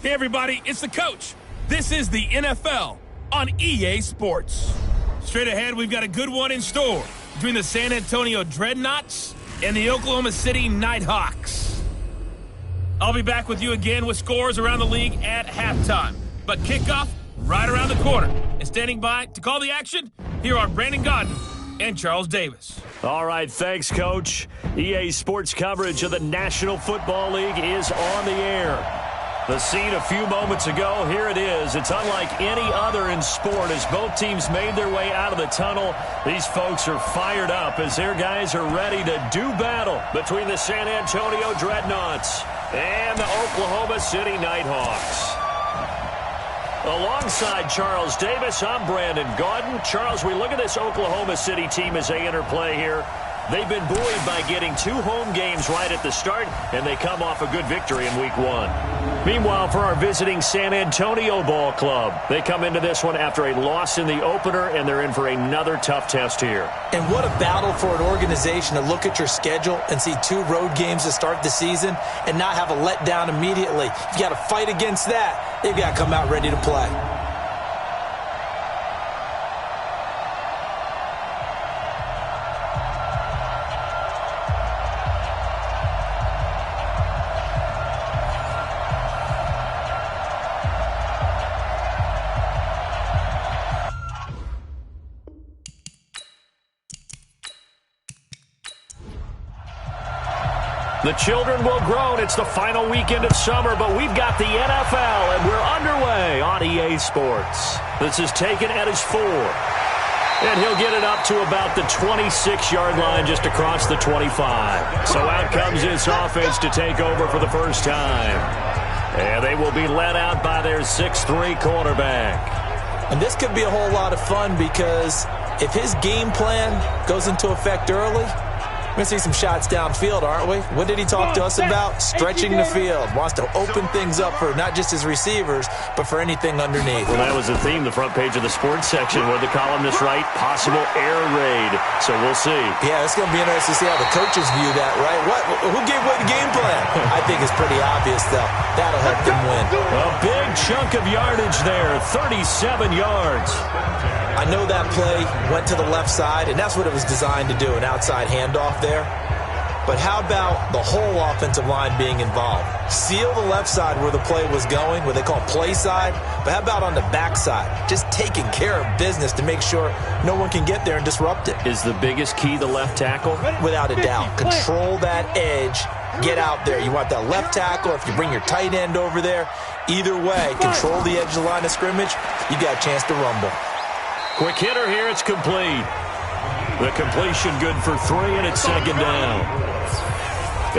Hey everybody, it's the coach. This is the NFL on EA Sports. Straight ahead, we've got a good one in store between the San Antonio Dreadnoughts and the Oklahoma City Nighthawks. I'll be back with you again with scores around the league at halftime. But kickoff right around the corner. And standing by to call the action, here are Brandon Godden and Charles Davis. All right, thanks, Coach. EA Sports coverage of the National Football League is on the air. The scene a few moments ago, here it is. It's unlike any other in sport as both teams made their way out of the tunnel. These folks are fired up as their guys are ready to do battle between the San Antonio Dreadnoughts and the Oklahoma City Nighthawks. Alongside Charles Davis, I'm Brandon Gaudin. Charles, we look at this Oklahoma City team as they interplay here. They've been buoyed by getting 2 home games right at the start, and they come off a good victory in Week 1. Meanwhile, for our visiting San Antonio Ball Club, they come into this one after a loss in the opener, and they're in for another tough test here. And what a battle for an organization to look at your schedule and see 2 road games to start the season and not have a letdown immediately. You've got to fight against that. They've got to come out ready to play. The children will groan. It's the final weekend of summer, but we've got the NFL, and we're underway on EA Sports. This is taken at his 4. And he'll get it up to about the 26-yard line just across the 25. So out comes this offense to take over for the first time. And they will be led out by their 6'3 quarterback. And this could be a whole lot of fun because if his game plan goes into effect early, we're going to see some shots downfield, aren't we? What did he talk to us about? Stretching the field. Wants to open things up for not just his receivers, but for anything underneath. Well, that was the theme, the front page of the sports section, where the columnists write, possible air raid. So we'll see. Yeah, it's going to be interesting to see how the coaches view that, right? Who gave away the game plan? I think it's pretty obvious, though. That'll help them win. A big chunk of yardage there, 37 yards. I know that play went to the left side, and that's what it was designed to do, an outside handoff there. But how about the whole offensive line being involved? Seal the left side where the play was going, what they call play side, but how about on the back side? Just taking care of business to make sure no one can get there and disrupt it. Is the biggest key the left tackle? Without a doubt. Control that edge. Get out there. You want that left tackle. If you bring your tight end over there, either way, control the edge of the line of scrimmage, you got a chance to rumble. Quick hitter here, it's complete. The completion good for 3, and it's second down.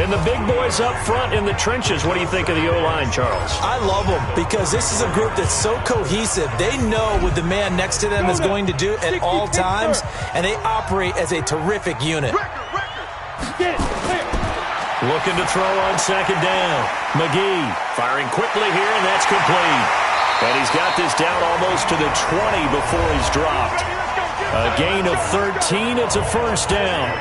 And the big boys up front in the trenches, what do you think of the O-line, Charles? I love them because this is a group that's so cohesive. They know what the man next to them is going to do at all times, and they operate as a terrific unit. Looking to throw on second down. McGee firing quickly here, and that's complete. And he's got this down almost to the 20 before he's dropped. A gain of 13. It's a first down.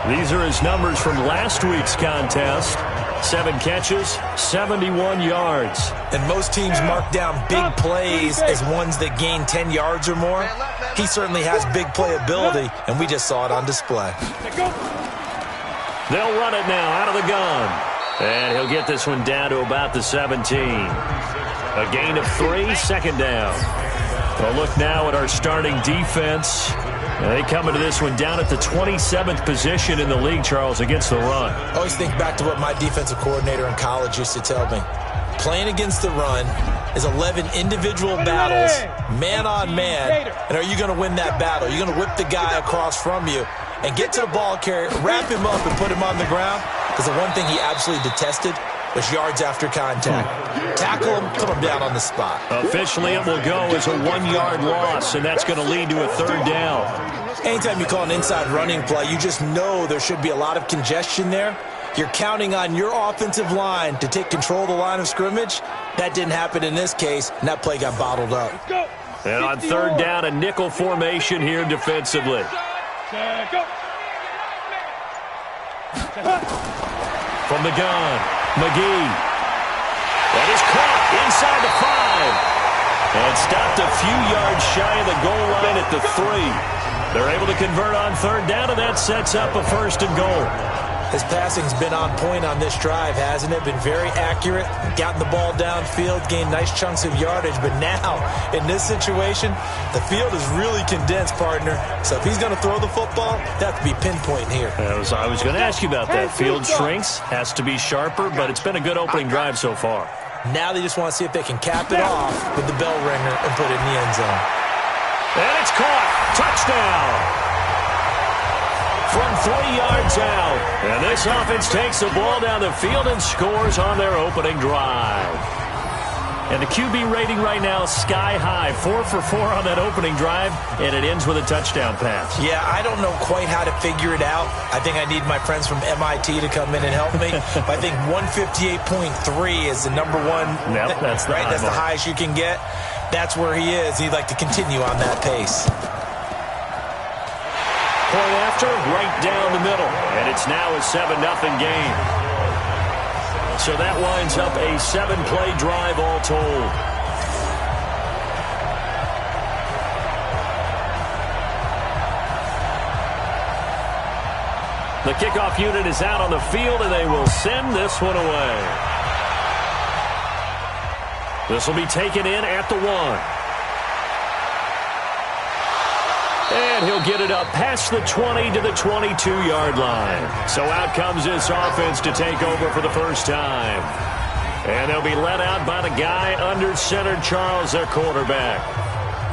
These are his numbers from last week's contest. 7 catches, 71 yards. And most teams mark down big plays as ones that gain 10 yards or more. He certainly has big playability, and we just saw it on display. They'll run it now out of the gun. And he'll get this one down to about the 17. A gain of 3, second down. A look now at our starting defense. They come into this one down at the 27th position in the league, Charles, against the run. I always think back to what my defensive coordinator in college used to tell me. Playing against the run is 11 individual battles, man on man. And are you going to win that battle? You're going to whip the guy across from you and get to the ball carrier, wrap him up, and put him on the ground? Because the one thing he absolutely detested was yards after contact. Tackle him, put him down on the spot. Officially, it will go as a 1-yard loss, and that's going to lead to a third down. Anytime you call an inside running play, you just know there should be a lot of congestion there. You're counting on your offensive line to take control of the line of scrimmage. That didn't happen in this case, and that play got bottled up. And on third down, a nickel formation here defensively. From the gun, McGee. That is caught inside the 5. And stopped a few yards shy of the goal line at the 3. They're able to convert on third down, and that sets up a 1st and goal. His passing's been on point on this drive, hasn't it? Been very accurate, gotten the ball downfield, gained nice chunks of yardage. But now, in this situation, the field is really condensed, partner. So if he's going to throw the football, that could be pinpoint here. I was going to ask you about that. Field shrinks, has to be sharper, but it's been a good opening drive so far. Now they just want to see if they can cap it off with the bell ringer and put it in the end zone. And it's caught. Touchdown. From 3 yards out. And this offense takes the ball down the field and scores on their opening drive. And the QB rating right now is sky high. 4 for 4 on that opening drive, and it ends with a touchdown pass. Yeah, I don't know quite how to figure it out. I think I need my friends from MIT to come in and help me. But I think 158.3 is the number one. Yep, that's the right. That's the highest you can get. That's where he is. He'd like to continue on that pace. Point after, right down the middle. And it's now a 7-0 game. So that winds up a 7-play drive all told. The kickoff unit is out on the field, and they will send this one away. This will be taken in at the 1. And he'll get it up past the 20 to the 22-yard line. So out comes this offense to take over for the first time. And they'll be led out by the guy under center, Charles, their quarterback.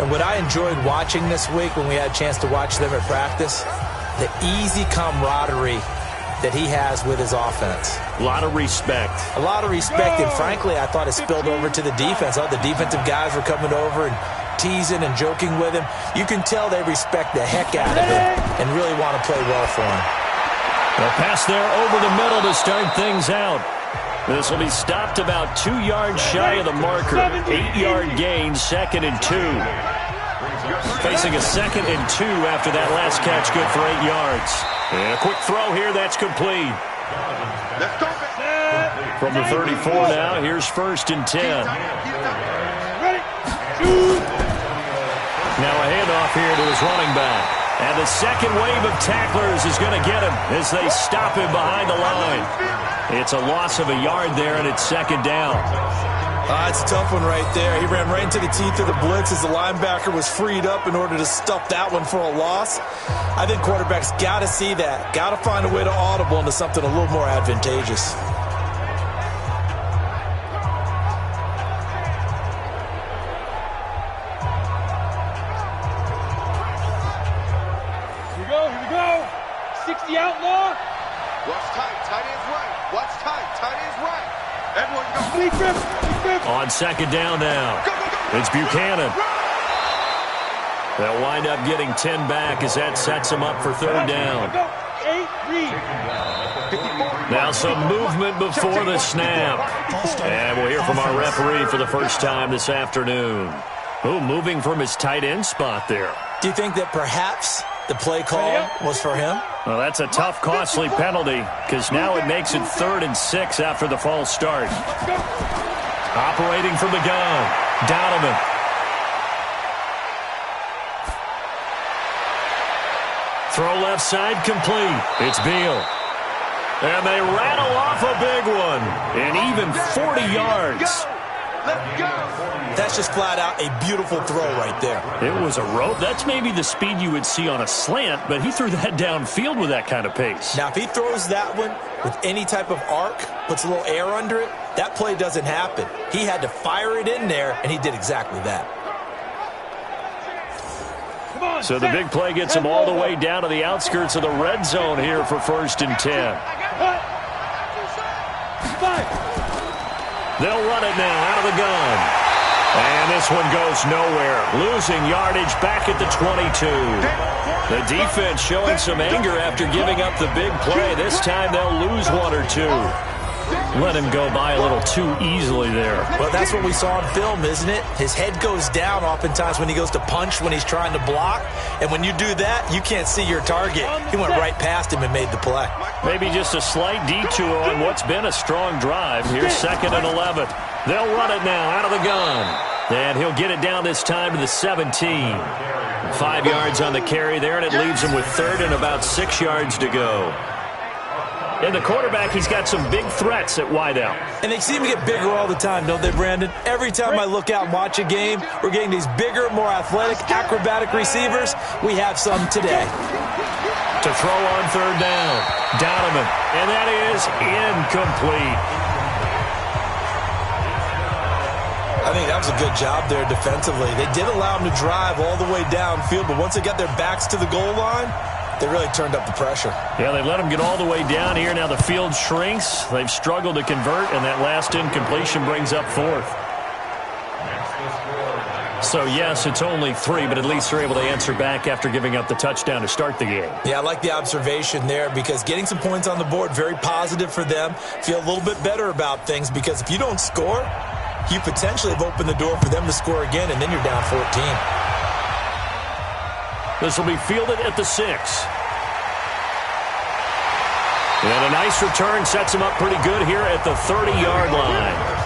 And what I enjoyed watching this week when we had a chance to watch them at practice, the easy camaraderie that he has with his offense. A lot of respect. A lot of respect, and frankly, I thought it spilled over to the defense. The defensive guys were coming over and teasing and joking with him. You can tell they respect the heck out of him and really want to play well for him. A pass there over the middle to start things out. This will be stopped about 2 yards shy of the marker. 8-yard gain, 2nd and 2. Facing a 2nd and 2 after that last catch, good for 8 yards. And a quick throw here, that's complete. From the 34 now, here's 1st and 10. Now a handoff here to his running back. And the second wave of tacklers is going to get him as they stop him behind the line. It's a loss of a yard there, and it's 2nd down. It's a tough one right there. He ran right into the teeth of the blitz as the linebacker was freed up in order to stuff that one for a loss. I think quarterbacks got to see that. Got to find a way to audible into something a little more advantageous. Outlaw. Watch tight. Tight end's right. Watch tight. Tight end's right. Everyone go. On 2nd down now. It's Buchanan. They'll wind up getting 10 back as that sets them up for 3rd down. Now some movement before the snap. And we'll hear from our referee for the first time this afternoon. Oh, moving from his tight end spot there. Do you think that perhaps the play call was for him? Well, that's a tough, costly penalty because now it makes it 3rd and 6 after the false start. Operating from the gun, Donovan. Throw left side complete. It's Beal. And they rattle off a big one. And even 40 yards. Let's go. That's just flat out a beautiful throw right there. It was a rope. That's maybe the speed you would see on a slant, but he threw that downfield with that kind of pace. Now, if he throws that one with any type of arc, puts a little air under it, that play doesn't happen. He had to fire it in there, and he did exactly that. So the big play gets him all the way down to the outskirts of the red zone here for 1st and 10. They'll run it now out of the gun. And this one goes nowhere. Losing yardage back at the 22. The defense showing some anger after giving up the big play. This time they'll lose 1 or 2. Let him go by a little too easily there. Well, that's what we saw in film, isn't it? His head goes down oftentimes when he goes to punch, when he's trying to block. And when you do that, you can't see your target. He went right past him and made the play. Maybe just a slight detour on what's been a strong drive. Here's 2nd and 11. They'll run it now out of the gun. And he'll get it down this time to the 17. 5 yards on the carry there, and it leaves him with third and about 6 yards to go. And the quarterback, he's got some big threats at wideout. And they seem to get bigger all the time, don't they, Brandon? Every time I look out and watch a game, we're getting these bigger, more athletic, acrobatic receivers. We have some today. To throw on third down, Donovan, and that is incomplete. I think that was a good job there defensively. They did allow them to drive all the way downfield, but once they got their backs to the goal line, they really turned up the pressure. Yeah, they let them get all the way down here. Now the field shrinks. They've struggled to convert, and that last incompletion brings up fourth. So, yes, it's only 3, but at least they're able to answer back after giving up the touchdown to start the game. Yeah, I like the observation there because getting some points on the board, very positive for them. Feel a little bit better about things because if you don't score, you potentially have opened the door for them to score again, and then you're down 14. This will be fielded at the 6. And a nice return sets him up pretty good here at the 30-yard line.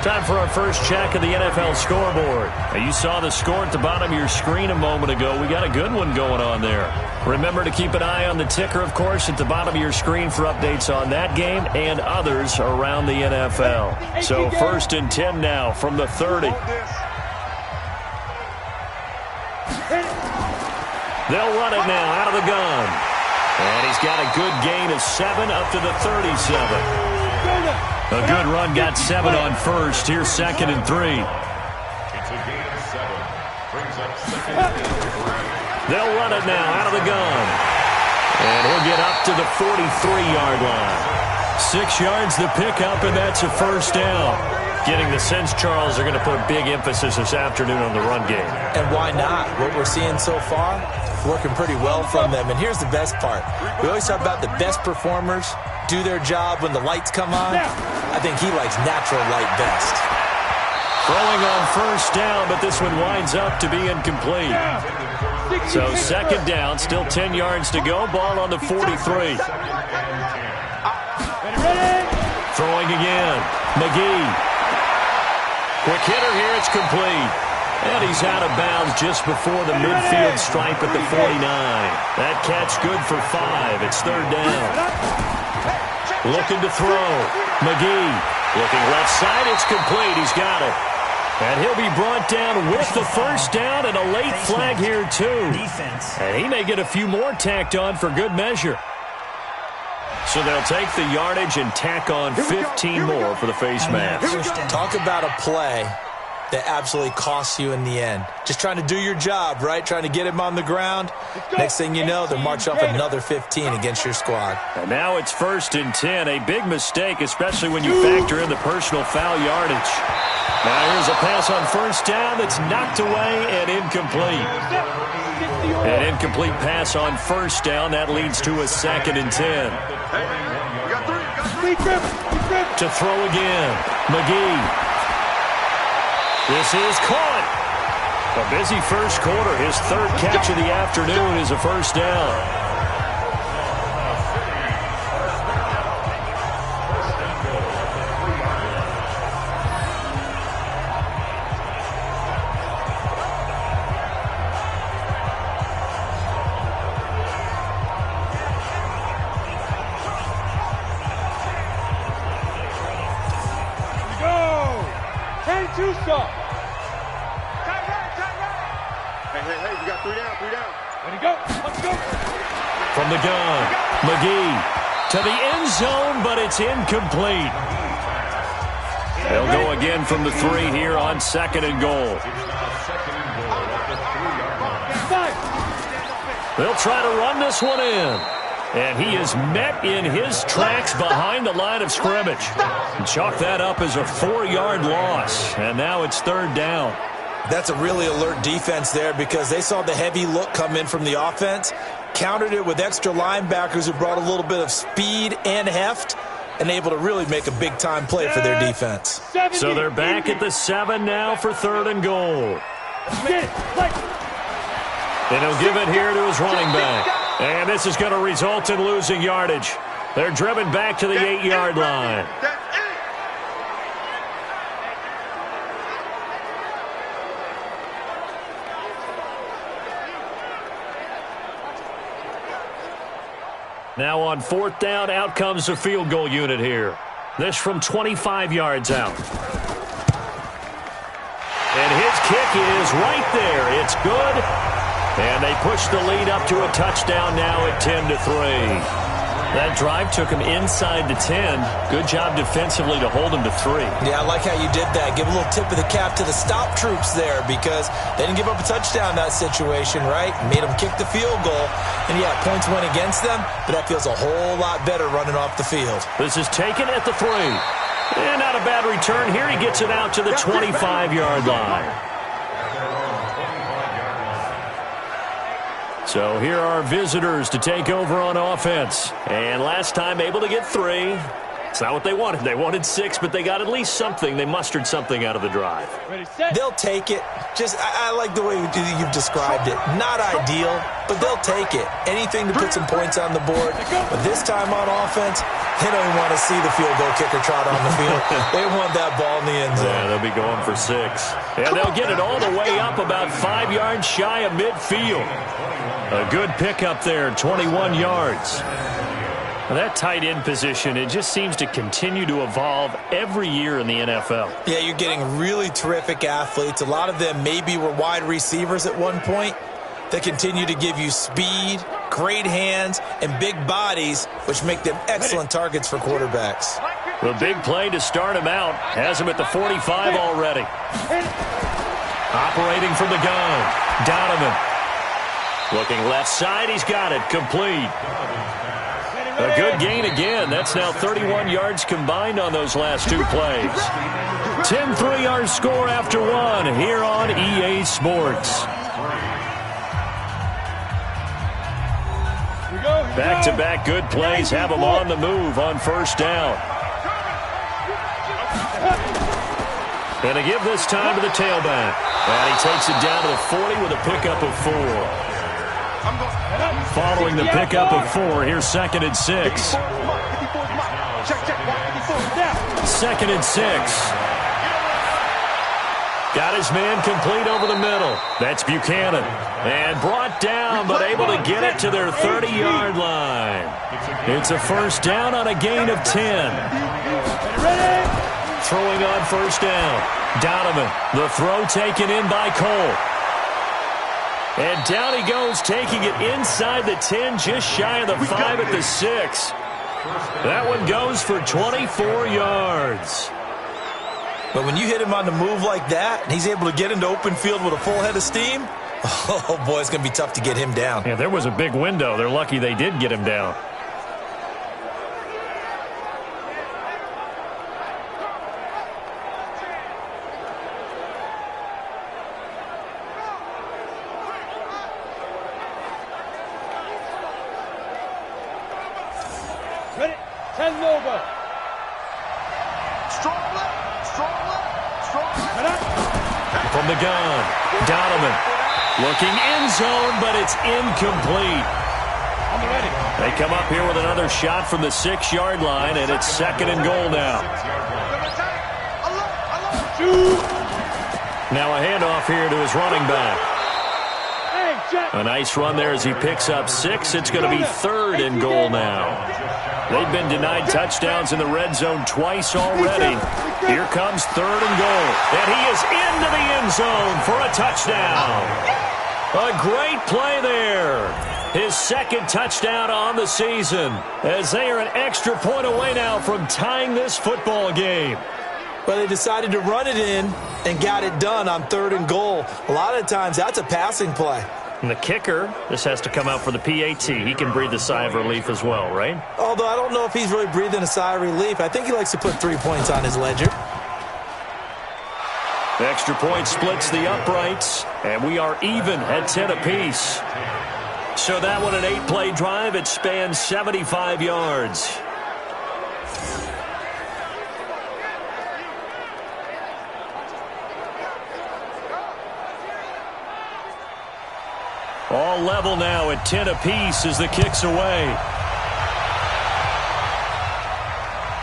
Time for our first check of the NFL scoreboard. Now, you saw the score at the bottom of your screen a moment ago. We got a good one going on there. Remember to keep an eye on the ticker, of course, at the bottom of your screen for updates on that game and others around the NFL. So 1st and 10 now from the 30. They'll run it now out of the gun. And he's got a good gain of 7 up to the 37. A good run, got 7 on first. Here's 2nd and 3. They'll run it now out of the gun. And he'll get up to the 43-yard line. 6 yards the pickup, and that's a first down. Getting the sense, Charles, they're going to put a big emphasis this afternoon on the run game. And why not? What we're seeing so far, working pretty well from them. And here's the best part. We always talk about the best performers do their job when the lights come on. I think he likes natural light best. Throwing on first down, but this one winds up to be incomplete. So 2nd down, still 10 yards to go. Ball on the 43. Throwing again. McGee. Quick hitter here, it's complete. And he's out of bounds just before the midfield stripe at the 49. That catch good for 5. It's 3rd down. Looking to throw. McGee. Looking left side, it's complete. He's got it. And he'll be brought down with the first down and a late flag here, too. And he may get a few more tacked on for good measure. So they'll take the yardage and tack on 15 more for the face mask. Talk about a play that absolutely costs you in the end. Just trying to do your job, right? Trying to get him on the ground. Next thing you know, they'll march off another 15 against your squad. And now it's 1st and 10. A big mistake, especially when you factor in the personal foul yardage. Now here's a pass on first down that's knocked away and incomplete. An incomplete pass on first down. That leads to a 2nd and 10. To throw again. McGee. This is caught. A busy first quarter. His 3rd catch of the afternoon is a first down. Hey, we got 3 down, 3 down. Ready to go. Let's go. From the gun, McGee to the end zone, but it's incomplete. They'll go again from the 3 here on 2nd and goal. They'll try to run this one in. And he is met in his tracks behind the line of scrimmage. Chalk that up as a 4-yard loss. And now it's 3rd down. That's a really alert defense there because they saw the heavy look come in from the offense, countered it with extra linebackers who brought a little bit of speed and heft, and able to really make a big-time play for their defense. So they're back at the 7 now for 3rd and goal. And he'll give it here to his running back. And this is going to result in losing yardage. They're driven back to the 8-yard line. Now on 4th down, out comes the field goal unit here. This from 25 yards out. And his kick is right there. It's good. And they push the lead up to a touchdown now at 10-3. That drive took him inside the 10. Good job defensively to hold him to 3. Yeah, I like how you did that. Give a little tip of the cap to the stop troops there because they didn't give up a touchdown in that situation, right? Made them kick the field goal. And, yeah, points went against them, but that feels a whole lot better running off the field. This is taken at the 3. And not a bad return here. He gets it out to the 25-yard line. So here are visitors to take over on offense. And last time able to get 3. It's not what they wanted. They wanted 6, but they got at least something. They mustered something out of the drive. They'll take it. I like the way you've described it. Not ideal, but they'll take it. Anything to put some points on the board. But this time on offense, they don't even want to see the field goal kicker trot on the field. They want that ball in the end zone. Yeah, they'll be going for 6. And they'll get it all the way up about 5 yards shy of midfield. A good pickup there, 21 yards. That tight end position, it just seems to continue to evolve every year in the NFL. Yeah, you're getting really terrific athletes. A lot of them maybe were wide receivers at one point. They continue to give you speed, great hands, and big bodies, which make them excellent targets for quarterbacks. The big play to start him out has him at the 45 already. Operating from the gun, Donovan. Looking left side, he's got it, complete. A good gain again. That's now 31 yards combined on those last 2 plays. 10-3 our score after 1 here on EA Sports. Back-to-back good plays have them on the move on 1st down. And a give this time to the tailback. And he takes it down to the 40 with a pickup of 4. Following the pickup of 4, here's 2nd and 6. 2nd and 6. Got his man complete over the middle. That's Buchanan. And brought down, but able to get it to their 30-yard line. It's a 1st down on a gain of 10. Throwing on 1st down. Donovan. The throw taken in by Cole. And down he goes, taking it inside the 10, just shy of the 5 at the 6. That one goes for 24 yards. But when you hit him on the move like that, and he's able to get into open field with a full head of steam, oh, boy, it's going to be tough to get him down. Yeah, there was a big window. They're lucky they did get him down. Ready? 10 logo. Strong left, strong left, strong left. From the gun, Donovan looking end zone, but it's incomplete. I'm ready. They come up here with another shot from the 6-yard line, and it's 2nd and goal now. Now a handoff here to his running back. A nice run there as he picks up 6. It's going to be 3rd and goal now. They've been denied touchdowns in the red zone twice already. Here comes 3rd and goal. And he is into the end zone for a touchdown. A great play there. His 2nd touchdown on the season, as they are an extra point away now from tying this football game. Well, they decided to run it in and got it done on 3rd and goal. A lot of times that's a passing play. And the kicker, this has to come out for the PAT. He can breathe a sigh of relief as well, right? Although I don't know if he's really breathing a sigh of relief. I think he likes to put 3 points on his ledger. Extra point splits the uprights, and we are even at 10 apiece. So that one, an 8-play drive. It spans 75 yards. All level now at 10 apiece as the kick's away.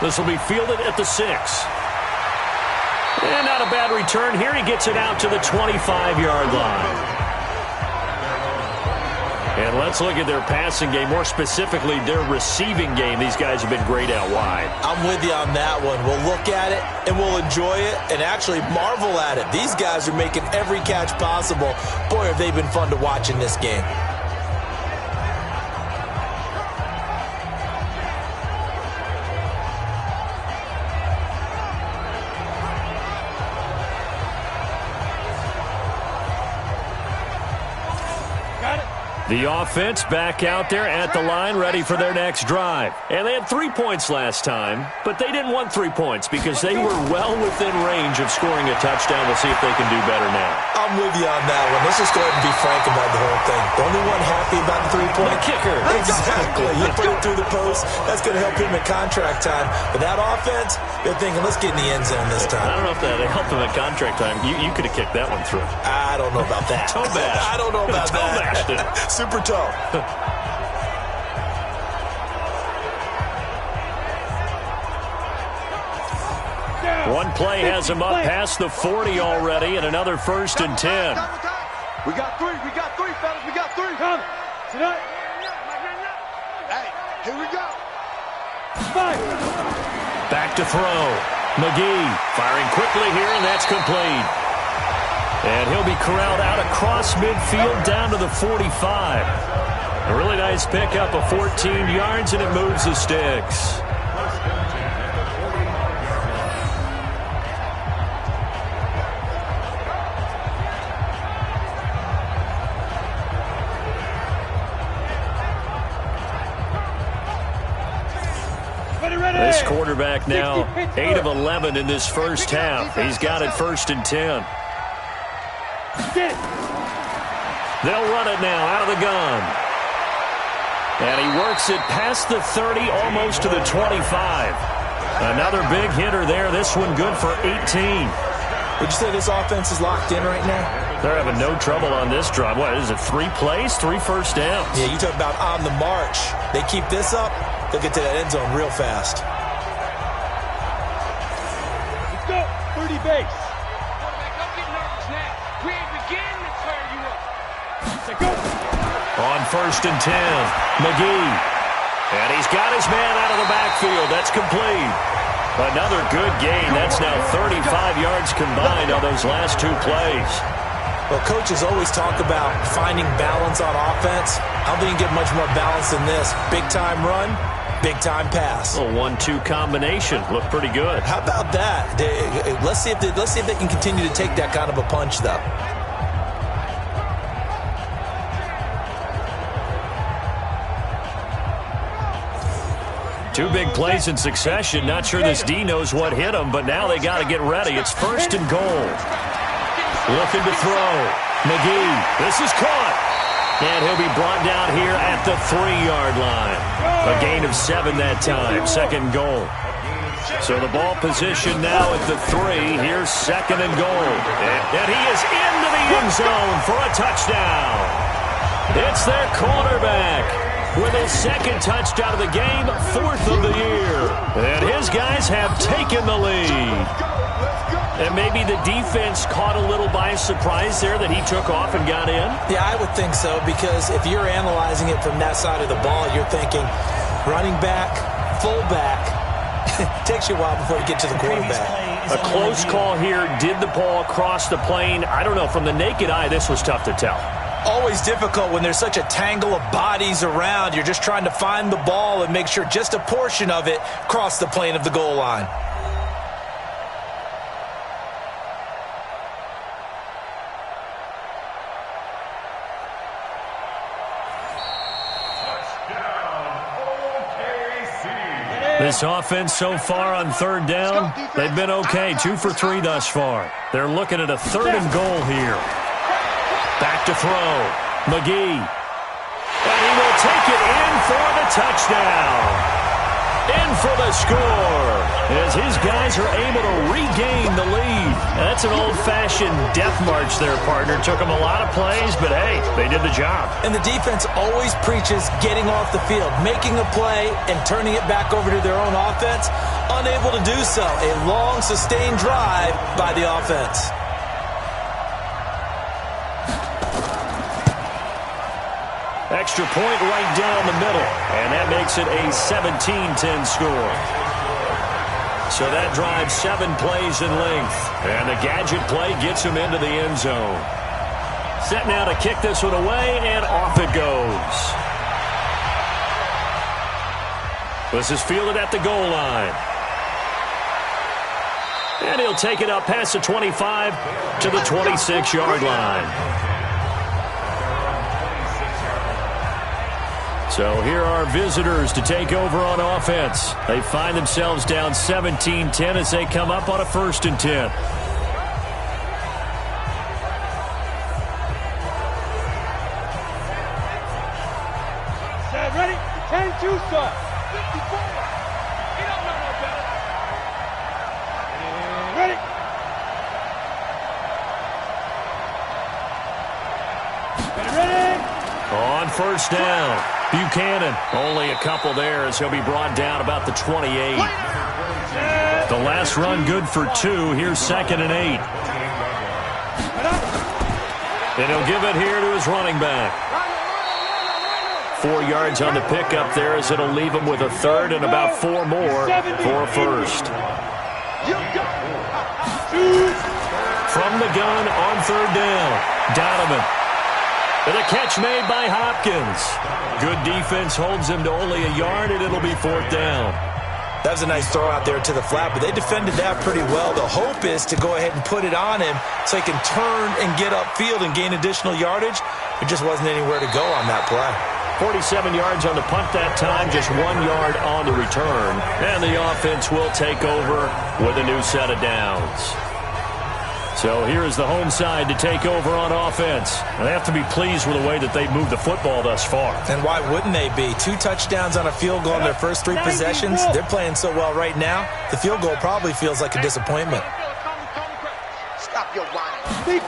This will be fielded at the 6. And not a bad return here. He gets it out to the 25-yard line. And let's look at their passing game, more specifically their receiving game. These guys have been great out wide. I'm with you on that one. We'll look at it, and we'll enjoy it, and actually marvel at it. These guys are making every catch possible. Boy, have they been fun to watch in this game. The offense back out there at the line, ready for their next drive. And they had 3 points last time, but they didn't want 3 points because they were well within range of scoring a touchdown. We'll see if they can do better now. I'm with you on that one. Let's just go ahead and be frank about the whole thing. The only one happy about the 3-point? The kicker. Exactly. You put it through the post. That's going to help him at contract time. But that offense, they're thinking, let's get in the end zone this time. I don't know if that helped them at contract time. You could have kicked that one through. I don't know about that. Toe bash. I don't know about Toe bashed it. Super toe. One play has him up past the 40 already, and another 1st and 10. We got three, fellas, we got three. Come. Tonight. Hey, here we go. Back to throw. McGee firing quickly here, and that's complete. And he'll be corralled out across midfield down to the 45. A really nice pickup of 14 yards, and it moves the sticks. This quarterback now 8 of 11 in this first half. He's got it 1st and 10. They'll run it now out of the gun. And he works it past the 30, almost to the 25. Another big hitter there. This one good for 18. Would you say this offense is locked in right now? They're having no trouble on this drive. What is it, 3 plays, 3 first downs? Yeah, you talk about on the march. They keep this up, they'll get to that end zone real fast. Let's go. 30 base. Don't get nervous now. We ain't beginning to tear you up. Let's go. On 1st and 10, McGee. And he's got his man out of the backfield. That's complete. Another good gain. That's now 35 yards combined on those last 2 plays. Well, coaches always talk about finding balance on offense. I don't think you can get much more balance than this. Big-time run, big-time pass. A 1-2 combination. Looked pretty good. How about that? Let's see if they can continue to take that kind of a punch, though. Two big plays in succession. Not sure this D knows what hit him, but now they got to get ready. It's 1st and goal. Looking to throw. McGee. This is caught. And he'll be brought down here at the 3-yard line. A gain of 7 that time. 2nd goal. So the ball position now at the 3. Here's 2nd and goal. And he is into the end zone for a touchdown. It's their quarterback with his 2nd touchdown of the game, 4th of the year. And his guys have taken the lead. And maybe the defense caught a little by surprise there that he took off and got in? Yeah, I would think so, because if you're analyzing it from that side of the ball, you're thinking running back, fullback. It takes you a while before you get to the quarterback. A close call here. Did the ball cross the plane? I don't know. From the naked eye, this was tough to tell. Always difficult when there's such a tangle of bodies around. You're just trying to find the ball and make sure just a portion of it crossed the plane of the goal line. This offense so far on 3rd down, they've been okay. 2 for 3 thus far. They're looking at a 3rd and goal here. Back to throw. McGee. And he will take it in for the touchdown. In for the score as his guys are able to regain the lead. That's an old-fashioned death march there, partner. Took them a lot of plays, but hey, they did the job. And the defense always preaches getting off the field, making a play, and turning it back over to their own offense. Unable to do so. A long, sustained drive by the offense. Extra point right down the middle, and that makes it a 17-10 score. So that drives 7 plays in length, and the gadget play gets him into the end zone. Set now to kick this one away, and off it goes. This is fielded at the goal line. And he'll take it up past the 25 to the 26-yard line. So here are visitors to take over on offense. They find themselves down 17-10 as they come up on a 1st and 10. Set, ready? 10-2 start. 54. He don't know no better. And ready? Ready? On 1st down, Buchanan. Only a couple there as he'll be brought down about the 28. The last run good for 2. Here's 2nd and 8. And he'll give it here to his running back. 4 yards on the pickup there as it'll leave him with a 3rd and about 4 more for a 1st. From the gun on 3rd down, Donovan. And a catch made by Hopkins. Good defense holds him to only a yard, and it'll be 4th down. That was a nice throw out there to the flat, but they defended that pretty well. The hope is to go ahead and put it on him so he can turn and get upfield and gain additional yardage. There just wasn't anywhere to go on that play. 47 yards on the punt that time, just 1 yard on the return. And the offense will take over with a new set of downs. So here is the home side to take over on offense. And they have to be pleased with the way that they've moved the football thus far. And why wouldn't they be? 2 touchdowns on a field goal in their first 3 possessions. They're playing so well right now, the field goal probably feels like a disappointment. Stop your whining.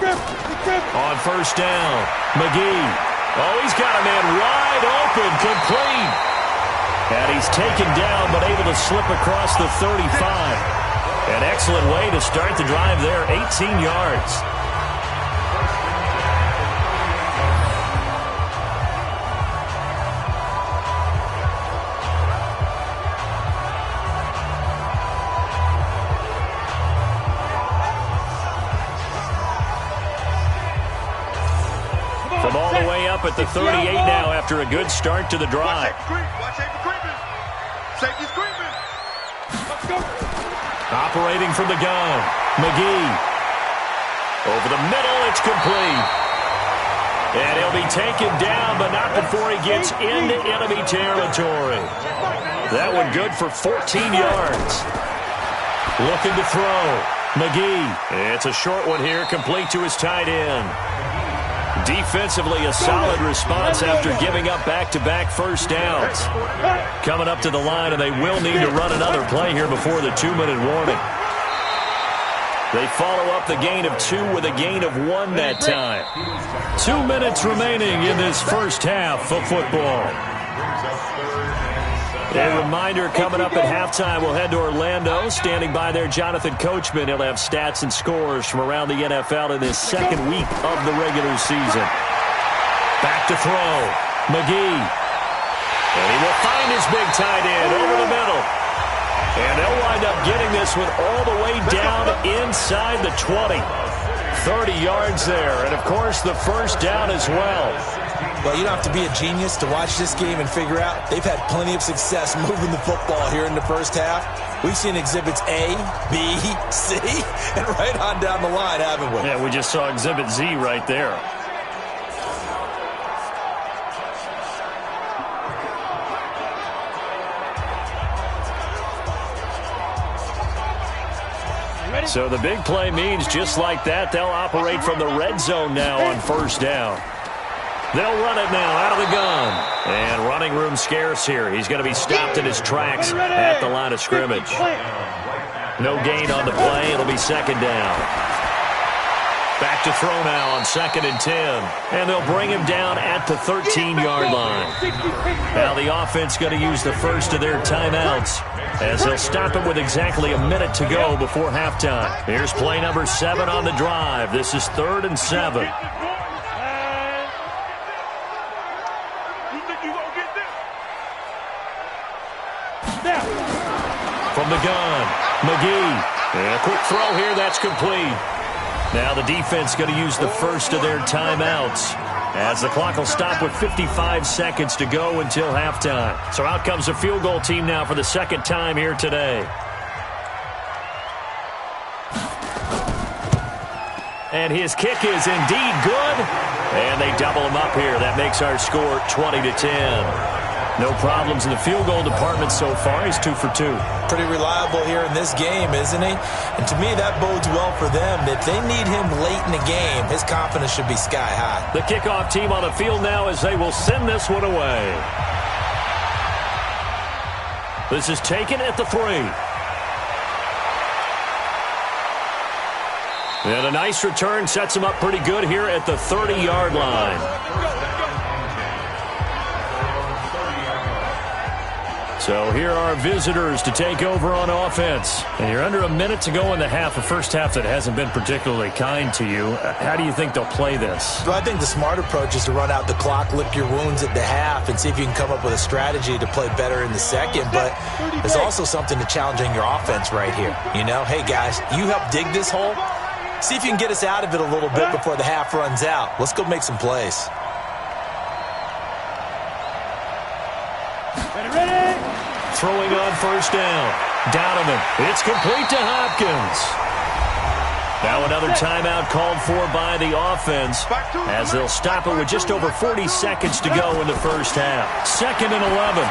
On 1st down, McGee. Oh, he's got a man wide open, complete. And he's taken down, but able to slip across the 35. An excellent way to start the drive there, 18 yards. From all the way up at the 38 now after a good start to the drive. Watch safety creeping. Safety's creeping. Let's go. Operating from the gun, McGee. Over the middle, it's complete. And he'll be taken down, but not before he gets into enemy territory. That one good for 14 yards. Looking to throw, McGee. It's a short one here, complete to his tight end. Defensively, a solid response after giving up back-to-back 1st downs. Coming up to the line, and they will need to run another play here before the 2-minute warning. They follow up the gain of 2 with a gain of 1 that time. 2 minutes remaining in this first half of football. A reminder, coming up at halftime, we'll head to Orlando. Standing by there, Jonathan Coachman. He'll have stats and scores from around the NFL in this 2nd week of the regular season. Back to throw, McGee. And he will find his big tight end over the middle. And they'll wind up getting this one all the way down inside the 20. 30 yards there, and of course the 1st down as well. Well, you don't have to be a genius to watch this game and figure out they've had plenty of success moving the football here in the first half. We've seen exhibits A, B, C, and right on down the line, haven't we? Yeah, we just saw exhibit Z right there. So the big play means just like that, they'll operate from the red zone now on 1st down. They'll run it now out of the gun. And running room scarce here. He's going to be stopped in his tracks at the line of scrimmage. No gain on the play. It'll be 2nd down. Back to throw now on 2nd and 10. And they'll bring him down at the 13-yard line. Now the offense going to use the first of their timeouts as they'll stop him with exactly a minute to go before halftime. Here's play number 7 on the drive. This is 3rd and 7. the gun. McGee. And a quick throw here. That's complete. Now the defense going to use the first of their timeouts, as the clock will stop with 55 seconds to go until halftime. So out comes the field goal team now for the second time here today. And his kick is indeed good. And they double him up here. That makes our score 20-10. No problems in the field goal department so far. He's 2 for 2. Pretty reliable here in this game, isn't he? And to me, that bodes well for them. If they need him late in the game, his confidence should be sky high. The kickoff team on the field now as they will send this one away. This is taken at the 3. And a nice return sets him up pretty good here at the 30-yard line. So here are visitors to take over on offense. And you're under a minute to go in the half, a first half that hasn't been particularly kind to you. How do you think they'll play this? Well, I think the smart approach is to run out the clock, lick your wounds at the half, and see if you can come up with a strategy to play better in the second. But there's also something to challenging your offense right here. You know, hey, guys, you help dig this hole. See if you can get us out of it a little bit before the half runs out. Let's go make some plays. Throwing on first down. Donovan. It's complete to Hopkins. Now another timeout called for by the offense, as they'll stop it with just over 40 seconds to go in the first half. 2nd and 11.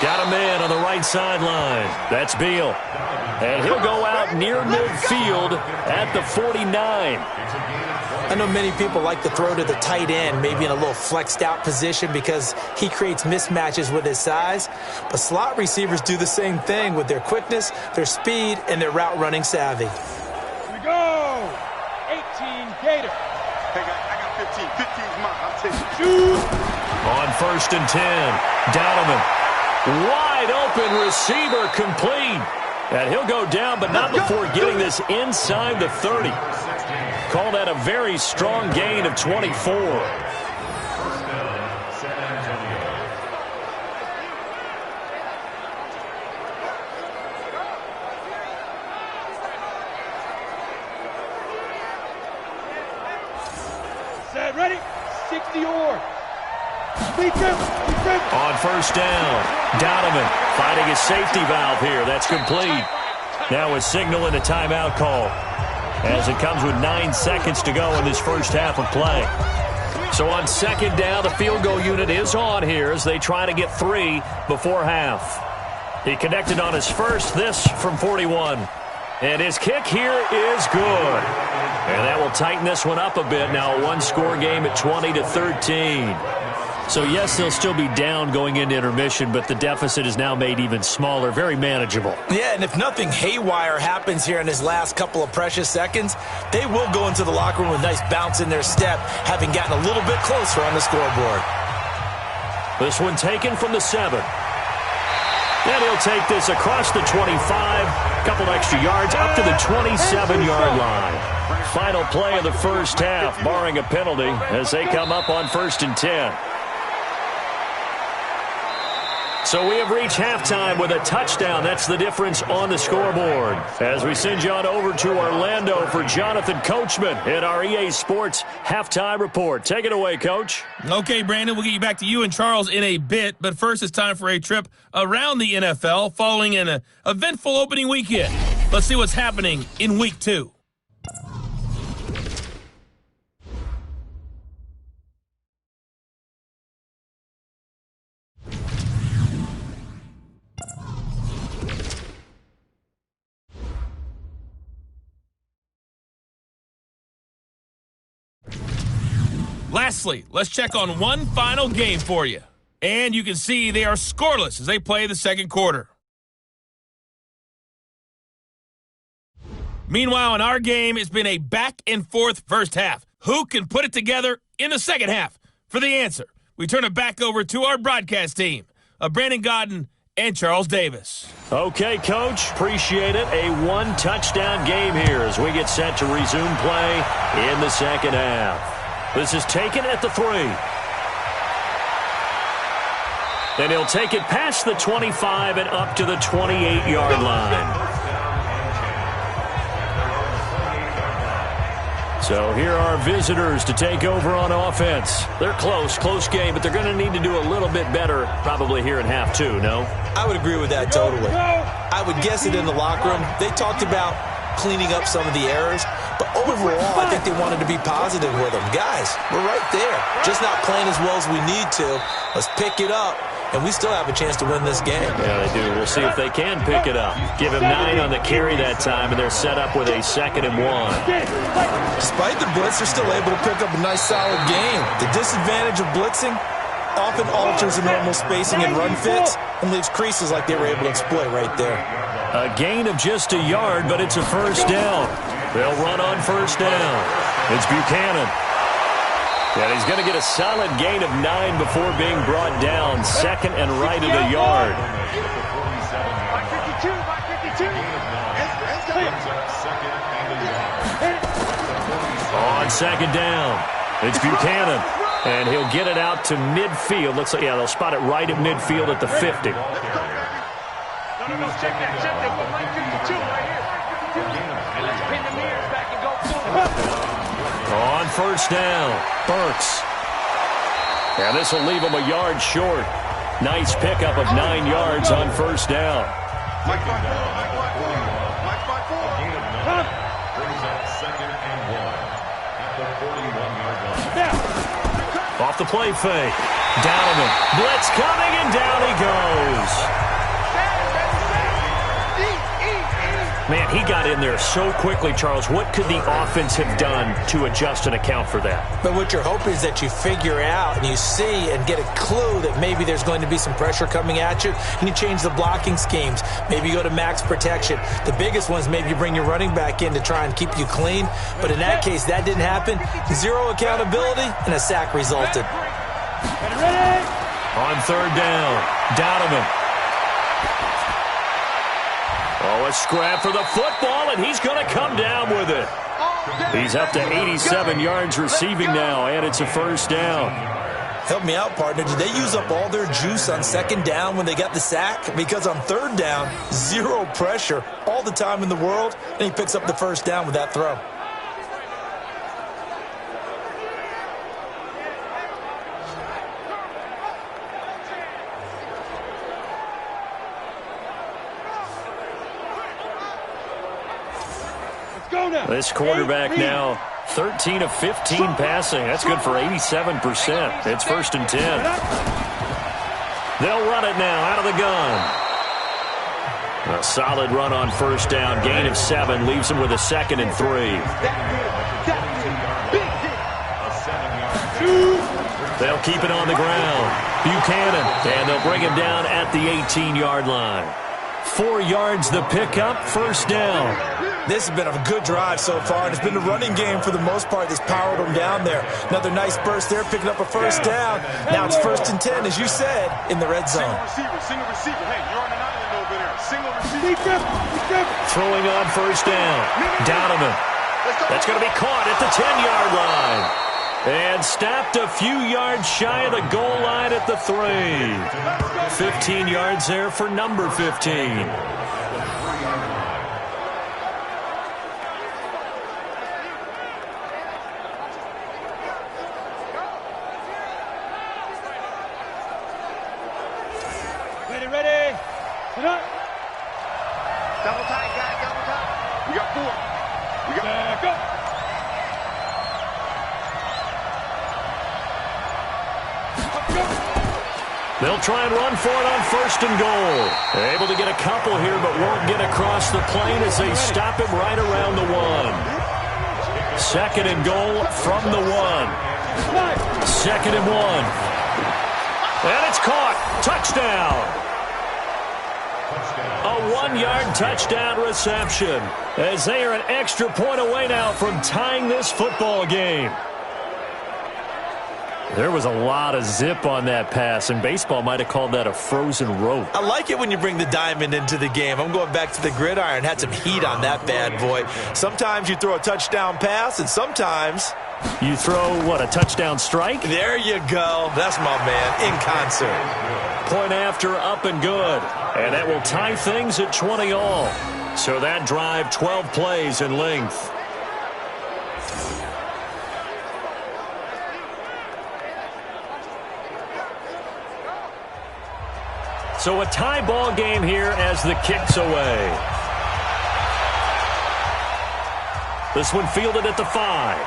Got a man on the right sideline. That's Beal. And he'll go out near midfield at the 49. I know many people like to throw to the tight end, maybe in a little flexed out position because he creates mismatches with his size. But slot receivers do the same thing with their quickness, their speed, and their route running savvy. Here we go. 18 Gator. Hey, I got 15. 15's mine. I'm taking Shoot. On 1st and 10, Donovan. Wide open receiver complete. And he'll go down, but not before getting this inside the 30. Call that a very strong gain of 24. Set, ready, 60 yards. On first down, Donovan finding his safety valve here. That's complete. Now a signal and a timeout call, as it comes with 9 seconds to go in this first half of play. So on 2nd down, the field goal unit is on here as they try to get 3 before half. He connected on his first, this from 41. And his kick here is good. And that will tighten this one up a bit. Now a 1-score game at 20-13. So, yes, they'll still be down going into intermission, but the deficit is now made even smaller, very manageable. Yeah, and if nothing haywire happens here in his last couple of precious seconds, they will go into the locker room with a nice bounce in their step, having gotten a little bit closer on the scoreboard. This one taken from the 7. And he'll take this across the 25, a couple extra yards, up to the 27-yard line. Final play of the first half, barring a penalty, as they come up on 1st and 10. So we have reached halftime with a touchdown. That's the difference on the scoreboard. As we send you on over to Orlando for Jonathan Coachman in our EA Sports Halftime Report. Take it away, Coach. Okay, Brandon, we'll get you back to you and Charles in a bit. But first, it's time for a trip around the NFL following an eventful opening weekend. Let's see what's happening in Week 2. Lastly, let's check on one final game for you. And you can see they are scoreless as they play the second quarter. Meanwhile, in our game, it's been a back-and-forth first half. Who can put it together in the second half? For the answer, we turn it back over to our broadcast team of Brandon Godden and Charles Davis. Okay, Coach, appreciate it. A 1-touchdown game here as we get set to resume play in the second half. This is taken at the 3. And he'll take it past the 25 and up to the 28-yard line. So here are visitors to take over on offense. They're close game, but they're going to need to do a little bit better probably here in half two, no? I would agree with that totally. I would guess it in the locker room. They talked about cleaning up some of the errors, but overall, I think they wanted to be positive with them. Guys, we're right there. Just not playing as well as we need to. Let's pick it up, and we still have a chance to win this game. Yeah, they do. We'll see if they can pick it up. Give him 9 on the carry that time, and they're set up with a 2nd and 1. Despite the blitz, they're still able to pick up a nice, solid game. The disadvantage of blitzing often alters the normal spacing and run fits and leaves creases like they were able to exploit right there. A gain of just a yard, but it's a first down. They'll run on first down. It's Buchanan. And he's going to get a solid gain of 9 before being brought down. 2nd and right at a yard. On 2nd down, it's Buchanan. And he'll get it out to midfield. Looks like, yeah, they'll spot it right at midfield at the 50. No, check that. We're like 52 right here. Let's pin the mirrors back and go forward. On first down, Burks. And this will leave him a yard short. Nice pickup of 9 yards on first down. Mike 5-4. Brings up 2nd and 1 at the 41-yard line. Off the play fake. Donovan. Blitz coming, and down he goes. Man, he got in there so quickly, Charles. What could the offense have done to adjust and account for that? But what you're hoping is that you figure out and you see and get a clue that maybe there's going to be some pressure coming at you, and you change the blocking schemes. Maybe you go to max protection. The biggest one is maybe you bring your running back in to try and keep you clean. But in that case, that didn't happen. 0 accountability, and a sack resulted. On 3rd down, Donovan. Oh, a scrap for the football, and he's going to come down with it. He's up to 87 yards receiving now, and it's a first down. Help me out, partner. Did they use up all their juice on 2nd down when they got the sack? Because on 3rd down, 0 pressure, all the time in the world, and he picks up the first down with that throw. This quarterback now 13 of 15 passing. That's good for 87%. It's 1st and 10. They'll run it now out of the gun. A solid run on first down. Gain of 7 leaves him with a 2nd and 3. They'll keep it on the ground. Buchanan, and they'll bring him down at the 18-yard line. 4 yards the pickup, first down. This has been a good drive so far, and it's been the running game for the most part that's powered them down there. Another nice burst there, picking up a first down. Now it's 1st and 10, as you said, in the red zone. Single receiver. Hey, you're on an island over there. Single receiver. Throwing on first down. Donovan. That's going to be caught at the 10-yard line. And stopped a few yards shy of the goal line at the 3. 15 yards there for number 15. Ready. Double tight, guys. Double tight. We got 4. We got Go. They'll try and run for it on 1st and goal. They're able to get a couple here, but won't get across the plane as they stop him right around the 1. 2nd and goal from the 1. 2nd and 1. And it's caught. Touchdown. A 1-yard touchdown reception as they are an extra point away now from tying this football game. There was a lot of zip on that pass, and baseball might have called that a frozen rope. I like it when you bring the diamond into the game. I'm going back to the gridiron. Had some heat on that bad boy. Sometimes you throw a touchdown pass, and sometimes you throw, what, a touchdown strike? There you go. That's my man, in concert. Point after, up and good. And that will tie things at 20 all. So that drive, 12 plays in length. So a tie ball game here as the kick's away. This one fielded at the 5.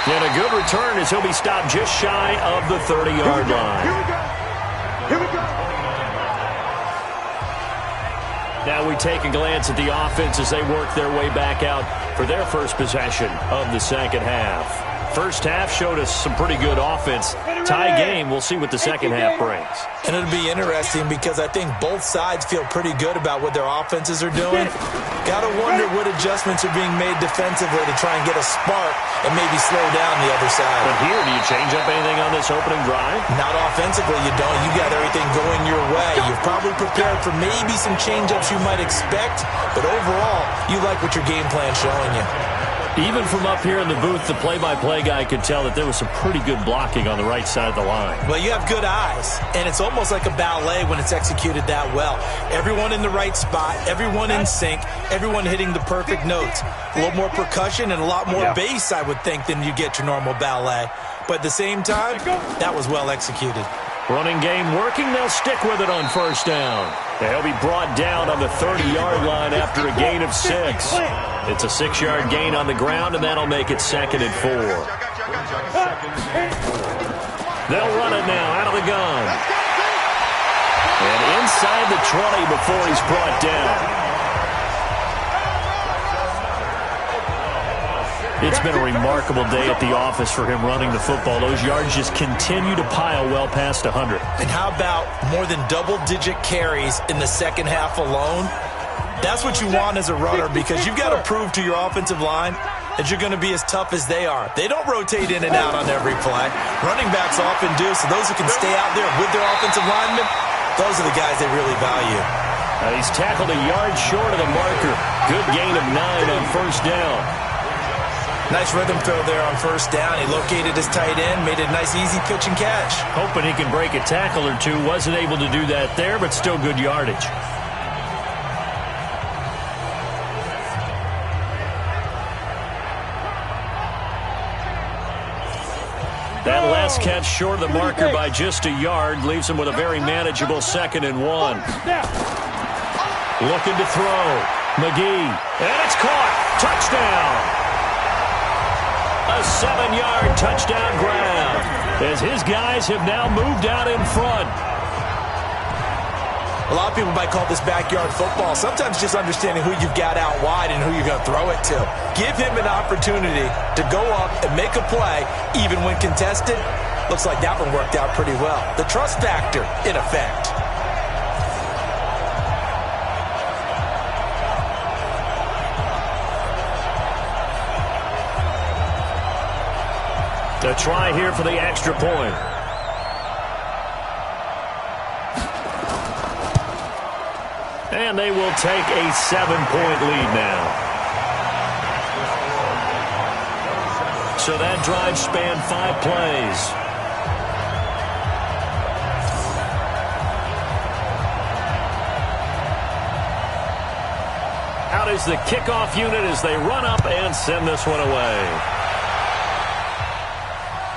And a good return as he'll be stopped just shy of the 30-yard line. Here we go. Now we take a glance at the offense as they work their way back out for their first possession of the second half. First half showed us some pretty good offense. Tie game, we'll see what the second half brings. And it'll be interesting because I think both sides feel pretty good about what their offenses are doing. Got to wonder what adjustments are being made defensively to try and get a spark and maybe slow down the other side. But here, do you change up anything on this opening drive? Not offensively, you don't. You got everything going your way. You've probably prepared for maybe some change-ups you might expect, but overall, you like what your game plan's showing you. Even from up here in the booth, the play-by-play guy could tell that there was some pretty good blocking on the right side of the line. Well, you have good eyes, and it's almost like a ballet when it's executed that well. Everyone in the right spot, everyone in sync, everyone hitting the perfect notes. A little more percussion and a lot more bass, I would think, than you get your normal ballet. But at the same time, that was well executed. Running game working, they'll stick with it on first down. They'll be brought down on the 30-yard line after a gain of 6. It's a 6-yard gain on the ground, and that'll make it 2nd and 4. They'll run it now out of the gun. And inside the 20 before he's brought down. It's been a remarkable day at the office for him running the football. Those yards just continue to pile well past 100. And how about more than double-digit carries in the second half alone? That's what you want as a runner because you've got to prove to your offensive line that you're going to be as tough as they are. They don't rotate in and out on every play. Running backs often do, so those who can stay out there with their offensive linemen, those are the guys they really value. He's tackled a yard short of the marker. Good gain of 9 on first down. Nice rhythm throw there on first down. He located his tight end, made a nice easy pitch and catch. Hoping he can break a tackle or two. Wasn't able to do that there, but still good yardage. That last catch short of the marker by just a yard leaves him with a very manageable 2nd and 1. Looking to throw. McGee. And it's caught. Touchdown. A 7-yard touchdown grab as his guys have now moved out in front. A lot of people might call this backyard football. Sometimes just understanding who you've got out wide and who you're going to throw it to. Give him an opportunity to go up and make a play, even when contested. Looks like that one worked out pretty well. The trust factor, in effect. A try here for the extra point. And they will take a 7-point lead now. So that drive spanned 5 plays. Out is the kickoff unit as they run up and send this one away.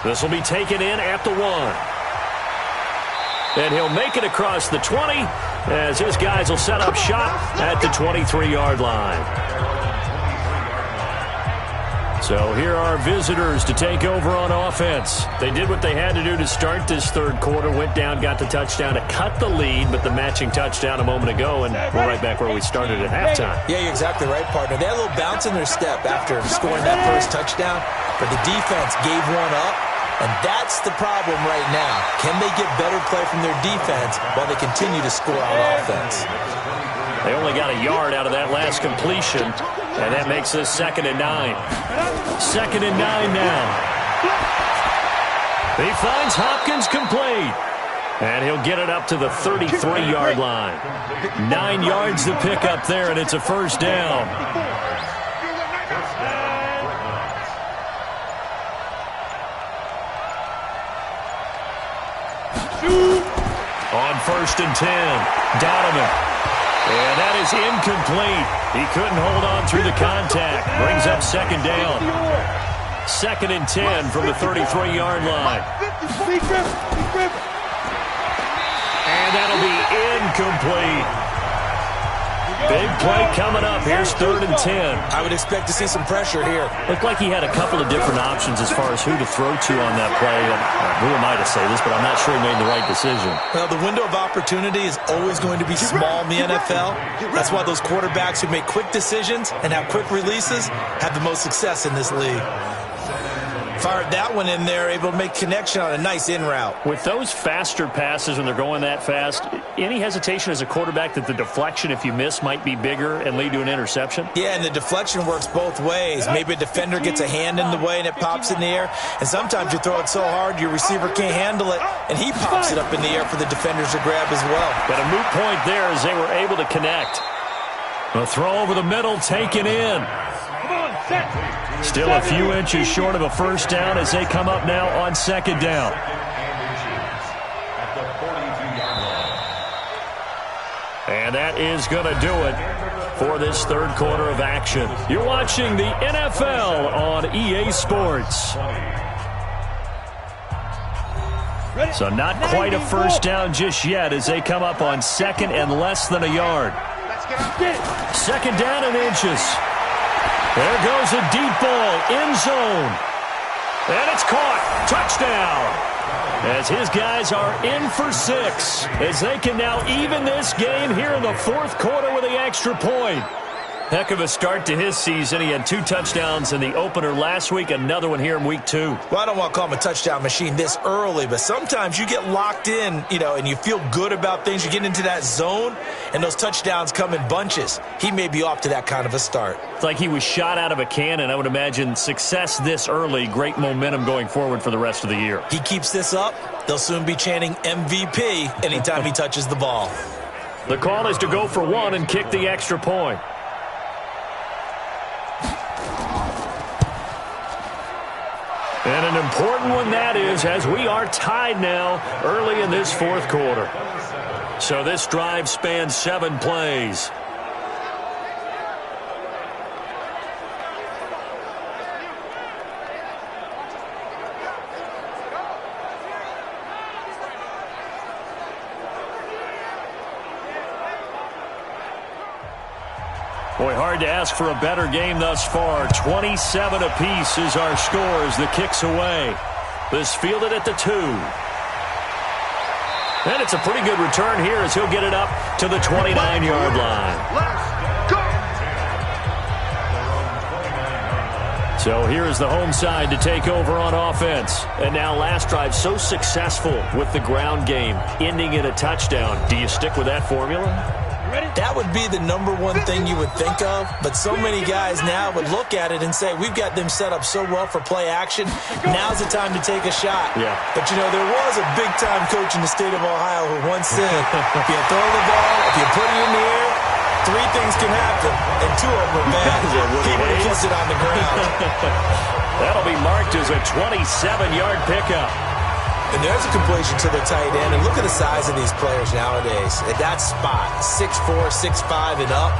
This will be taken in at the 1. And he'll make it across the 20 as his guys will set up shop at the 23-yard line. So here are visitors to take over on offense. They did what they had to do to start this third quarter, went down, got the touchdown to cut the lead, but the matching touchdown a moment ago, and we're right back where we started at halftime. Yeah, you're exactly right, partner. They had a little bounce in their step after scoring that first touchdown, but the defense gave one up. And that's the problem right now. Can they get better play from their defense while they continue to score on offense? They only got a yard out of that last completion, and that makes this 2nd and 9. 2nd and 9 now. He finds Hopkins complete. And he'll get it up to the 33-yard line. 9 yards to pick up there, and it's a first down. On 1st and 10, Donovan. And that is incomplete. He couldn't hold on through the contact. Brings up 2nd down. 2nd and 10 from the 33-yard line. And that'll be incomplete. Big play coming up. Here's 3rd and 10. I would expect to see some pressure here. Looked like he had a couple of different options as far as who to throw to on that play. And who am I to say this, but I'm not sure he made the right decision. Well, the window of opportunity is always going to be small in the NFL. That's why those quarterbacks who make quick decisions and have quick releases have the most success in this league. Fired that one in there, able to make connection on a nice in route. With those faster passes when they're going that fast, any hesitation as a quarterback that the deflection, if you miss, might be bigger and lead to an interception? Yeah, and the deflection works both ways. Maybe a defender gets a hand in the way and it pops in the air. And sometimes you throw it so hard your receiver can't handle it, and he pops it up in the air for the defenders to grab as well. But a moot point there as they were able to connect. A throw over the middle taken in. Still a few inches short of a first down as they come up now on 2nd down. And that is going to do it for this 3rd quarter of action. You're watching the NFL on EA Sports. So not quite a first down just yet as they come up on 2nd and less than a yard. 2nd down and inches. There goes a deep ball, end zone. And it's caught. Touchdown. As his guys are in for 6. As they can now even this game here in the 4th quarter with the extra point. Heck of a start to his season. He had 2 touchdowns in the opener last week, another one here in week 2. Well, I don't want to call him a touchdown machine this early, but sometimes you get locked in, and you feel good about things. You get into that zone, and those touchdowns come in bunches. He may be off to that kind of a start. It's like he was shot out of a cannon. I would imagine success this early, great momentum going forward for the rest of the year. He keeps this up, they'll soon be chanting MVP anytime he touches the ball. The call is to go for 1 and kick the extra point. And an important one that is, as we are tied now early in this 4th quarter. So this drive spans 7 plays. Boy, hard to ask for a better game thus far. 27 apiece is our score as the kick's away. This fielded at the 2. And it's a pretty good return here as he'll get it up to the 29-yard line. Let's go! So here is the home side to take over on offense. And now last drive so successful with the ground game, ending in a touchdown. Do you stick with that formula? That would be the number one thing you would think of, but so many guys now would look at it and say, we've got them set up so well for play action, now's the time to take a shot. Yeah. But, there was a big-time coach in the state of Ohio who once said, if you throw the ball, if you put it in the air, 3 things can happen, and 2 of them are bad. He would have kissed it on the ground. That'll be marked as a 27-yard pickup. And there's a completion to the tight end. And look at the size of these players nowadays. At that spot, 6'4", 6'5", and up.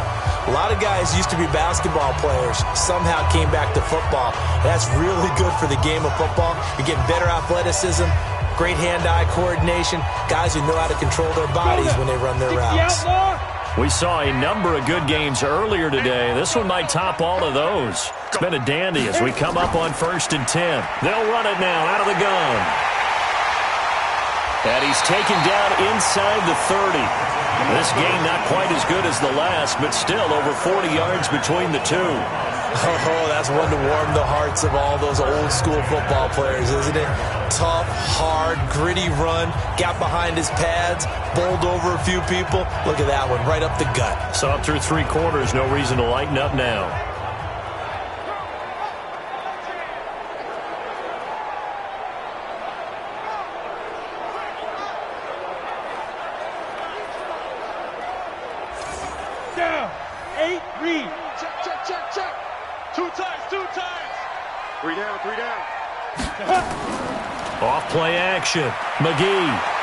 A lot of guys used to be basketball players, somehow came back to football. That's really good for the game of football. You're getting better athleticism, great hand-eye coordination, guys who know how to control their bodies when they run their routes. We saw a number of good games earlier today. This one might top all of those. It's been a dandy as we come up on 1st and 10. They'll run it now out of the gun. And he's taken down inside the 30. This game not quite as good as the last, but still over 40 yards between the 2. Oh, that's one to warm the hearts of all those old-school football players, isn't it? Tough, hard, gritty run, got behind his pads, bowled over a few people. Look at that one, right up the gut. Saw it through 3 quarters, no reason to lighten up now. check. 2 times, 2 times. 3 down, 3 down. Off play action. McGee.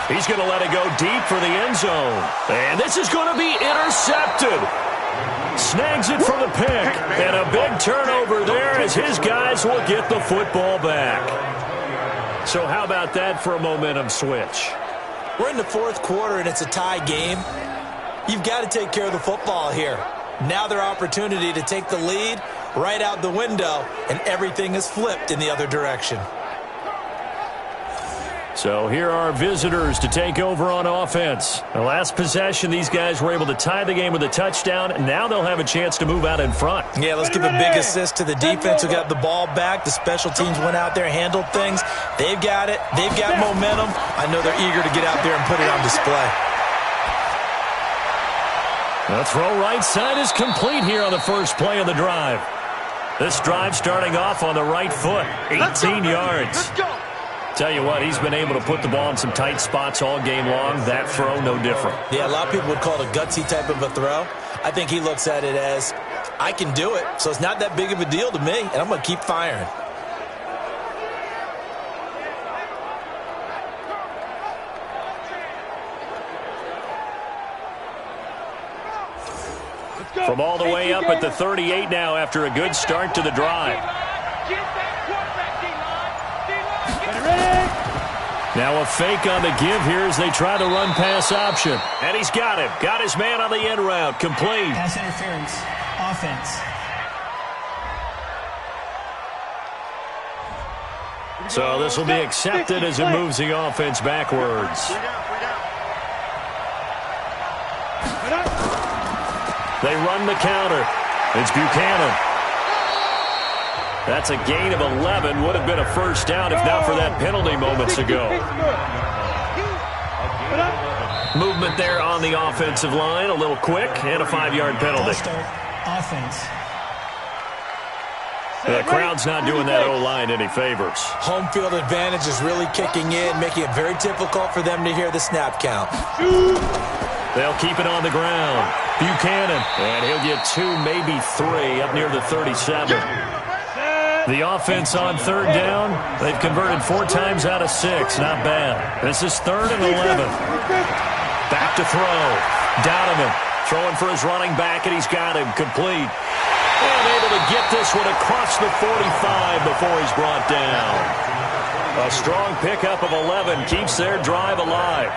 He's going to let it go deep for the end zone. And this is going to be intercepted. Snags it for the pick. And a big turnover there as his guys will get the football back. So how about that for a momentum switch? We're in the 4th quarter, and it's a tie game. You've got to take care of the football here. Now their opportunity to take the lead right out the window, and everything is flipped in the other direction. So here are visitors to take over on offense. The last possession, these guys were able to tie the game with a touchdown, and now they'll have a chance to move out in front. Yeah, let's give a big assist to the defense who got the ball back. The special teams went out there, handled things. They've got it. They've got momentum. I know they're eager to get out there and put it on display. The throw right side is complete here on the first play of the drive. This drive starting off on the right foot, 18 yards. Let's go. Tell you what, he's been able to put the ball in some tight spots all game long. That throw, no different. Yeah, a lot of people would call it a gutsy type of a throw. I think he looks at it as, I can do it, so it's not that big of a deal to me, and I'm going to keep firing. From all the way up at the 38 now after a good start to the drive. Now a fake on the give here as they try to run pass option. And he's got him. Got his man on the end route. Complete. Pass interference. Offense. So this will be accepted as it moves the offense backwards. They run the counter. It's Buchanan. That's a gain of 11. Would have been a first down if not for that penalty moments ago. Movement there on the offensive line. A little quick and a 5-yard penalty. Offense. The crowd's not doing that O-line any favors. Home field advantage is really kicking in, making it very difficult for them to hear the snap count. They'll keep it on the ground. Buchanan, and he'll get 2, maybe 3 up near the 37. The offense on third down, they've converted 4 times out of 6. Not bad. This is 3rd and 11. Back to throw. Donovan throwing for his running back, and he's got him complete. And able to get this one across the 45 before he's brought down. A strong pickup of 11 keeps their drive alive.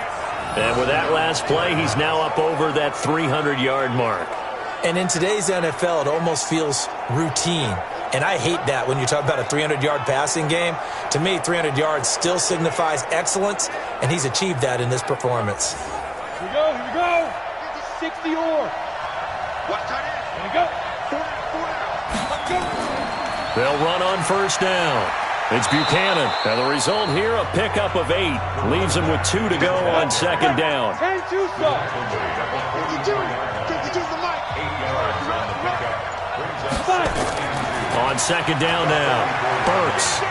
And with that last play, he's now up over that 300-yard mark. And in today's NFL, it almost feels routine. And I hate that when you talk about a 300-yard passing game. To me, 300 yards still signifies excellence, and he's achieved that in this performance. Here we go. 60 or. Watch tight end. Here we go. 4 down. Let's go. They'll run on first down. It's Buchanan. And the result here, a pickup of 8. Leaves him with 2 to go on second down. 10-2 stop. 52. 52's the mic. 8 yards on the pickup. Brings up On second down now, Burks.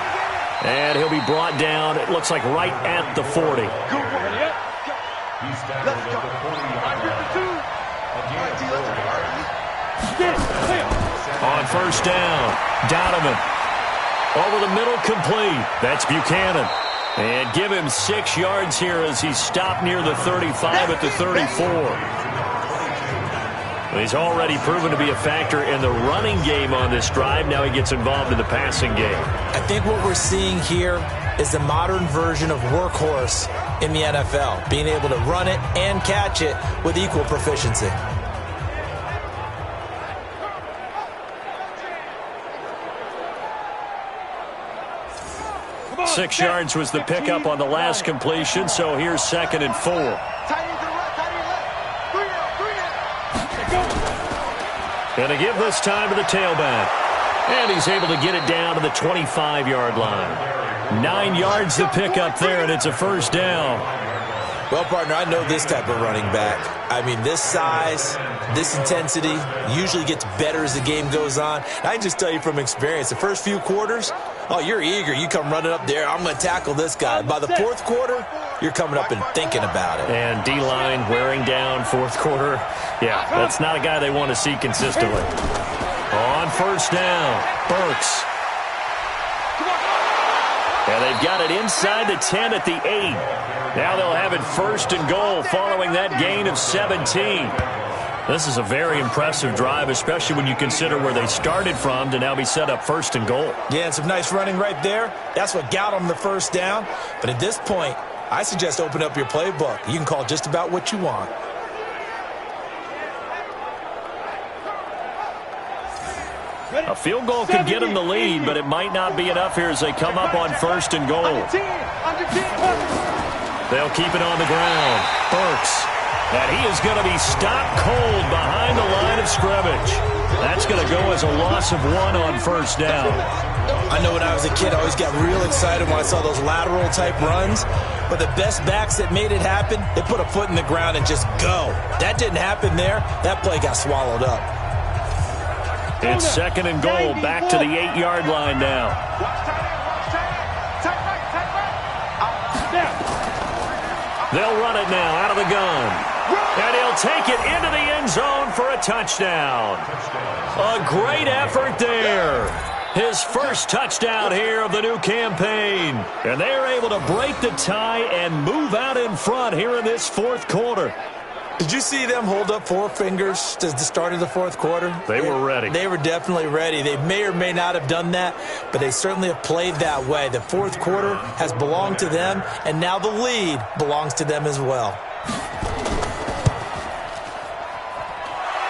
And he'll be brought down, it looks like right at the 40. Good work. He's tackled at the 40-yard line. On first down, Donovan. Over the middle, complete. That's Buchanan. And give him 6 yards here as he's stopped near the 35 at the 34. He's already proven to be a factor in the running game on this drive. Now he gets involved in the passing game. I think what we're seeing here is the modern version of workhorse in the NFL, being able to run it and catch it with equal proficiency. On, 6 yards was the pickup on the last completion, so here's 2nd and 4. And to give this time to the tailback. And he's able to get it down to the 25-yard line. 9 yards to pick up there, and it's a first down. Well, partner, I know this type of running back. I mean, this size, this intensity usually gets better as the game goes on. I can just tell you from experience, the first few quarters, oh, you're eager. You come running up there, I'm going to tackle this guy. By the 4th quarter, you're coming up and thinking about it. And D-line wearing down fourth quarter. Yeah, that's not a guy they want to see consistently. On first down, Burks. And they've got it inside the 10 at the 8. Now they'll have it first and goal following that gain of 17. This is a very impressive drive, especially when you consider where they started from to now be set up first and goal. Yeah, and some nice running right there. That's what got them the first down. But at this point, I suggest open up your playbook. You can call just about what you want. A field goal could get them the lead, but it might not be enough here as they come up on first and goal. They'll keep it on the ground. Burks. And he is going to be stopped cold behind the line of scrimmage. That's going to go as a loss of 1 on first down. I know when I was a kid, I always got real excited when I saw those lateral-type runs. But the best backs that made it happen, they put a foot in the ground and just go. That didn't happen there. That play got swallowed up. It's second and goal, back to the 8-yard line now. They'll run it now out of the gun. And he'll take it into the end zone for a touchdown. A great effort there. His first touchdown here of the new campaign. And they're able to break the tie and move out in front here in this fourth quarter. Did you see them hold up 4 fingers to the start of the fourth quarter? They were ready. They were definitely ready. They may or may not have done that, but they certainly have played that way. The fourth quarter has belonged to them, and now the lead belongs to them as well.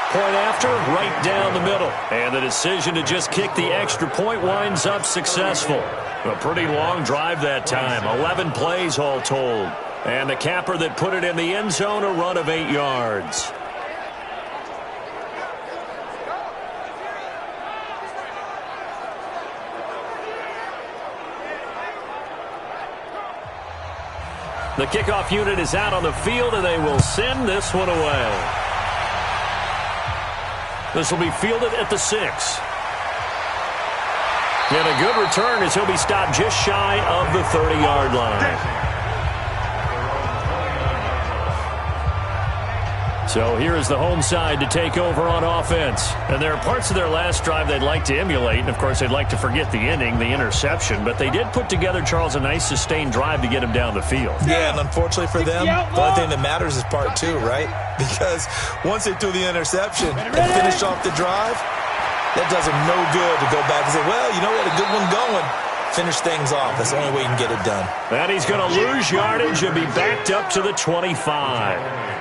Point after, right down the middle. And the decision to just kick the extra point winds up successful. A pretty long drive that time, 11 plays all told. And the capper that put it in the end zone, a run of 8 yards. The kickoff unit is out on the field, and they will send this one away. This will be fielded at the 6. And a good return as he'll be stopped just shy of the 30-yard line. So here is the home side to take over on offense. And there are parts of their last drive they'd like to emulate. And, of course, they'd like to forget the inning, the interception. But they did put together, Charles, a nice sustained drive to get him down the field. Yeah, and unfortunately for them, the only thing that matters is part 2, right? Because once they threw the interception and finished off the drive, that does them no good to go back and say, well, you know, we had a good one going. Finish things off. That's the only way you can get it done. And he's going to lose yardage and be backed up to the 25.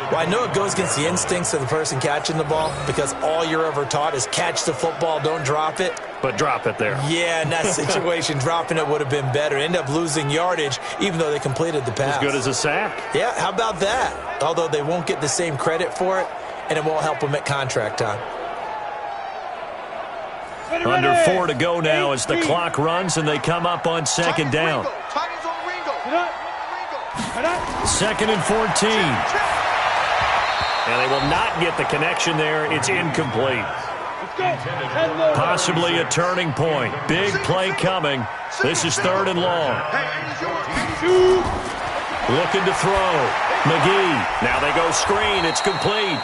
Well, I know it goes against the instincts of the person catching the ball because all you're ever taught is catch the football, don't drop it. But drop it there. Yeah, in that situation, dropping it would have been better. End up losing yardage even though they completed the pass. As good as a sack. Yeah, how about that? Although they won't get the same credit for it, and it won't help them at contract time. Under 4 to go now as the clock runs and they come up on second down. Second and 14. And they will not get the connection there. It's incomplete. Possibly a turning point. Big play coming. This is third and long. Looking to throw. McGee. Now they go screen. It's complete.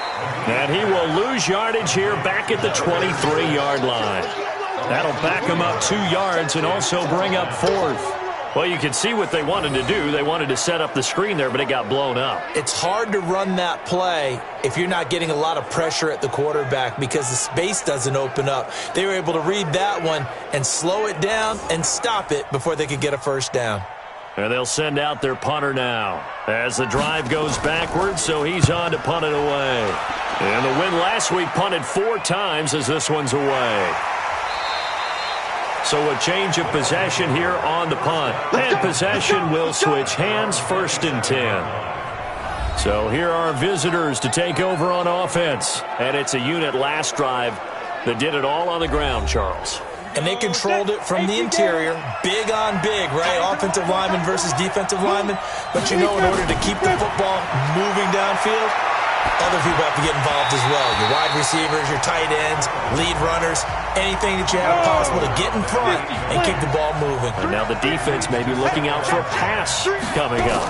And he will lose yardage here back at the 23-yard line. That'll back him up 2 yards and also bring up fourth. Well, you can see what they wanted to do. They wanted to set up the screen there, but it got blown up. It's hard to run that play if you're not getting a lot of pressure at the quarterback because the space doesn't open up. They were able to read that one and slow it down and stop it before they could get a first down. And they'll send out their punter now as the drive goes backwards, so he's on to punt it away. And the win last week punted 4 times as this one's away. So a change of possession here on the punt. And possession will switch hands, first and 10. So here are visitors to take over on offense. And it's a unit last drive that did it all on the ground, Charles. And they controlled it from the interior, big on big, right? Offensive lineman versus defensive lineman. But you know, in order to keep the football moving downfield, other people have to get involved as well. Your wide receivers, your tight ends, lead runners, anything that you have possible to get in front and keep the ball moving. And now the defense may be looking out for a pass coming up.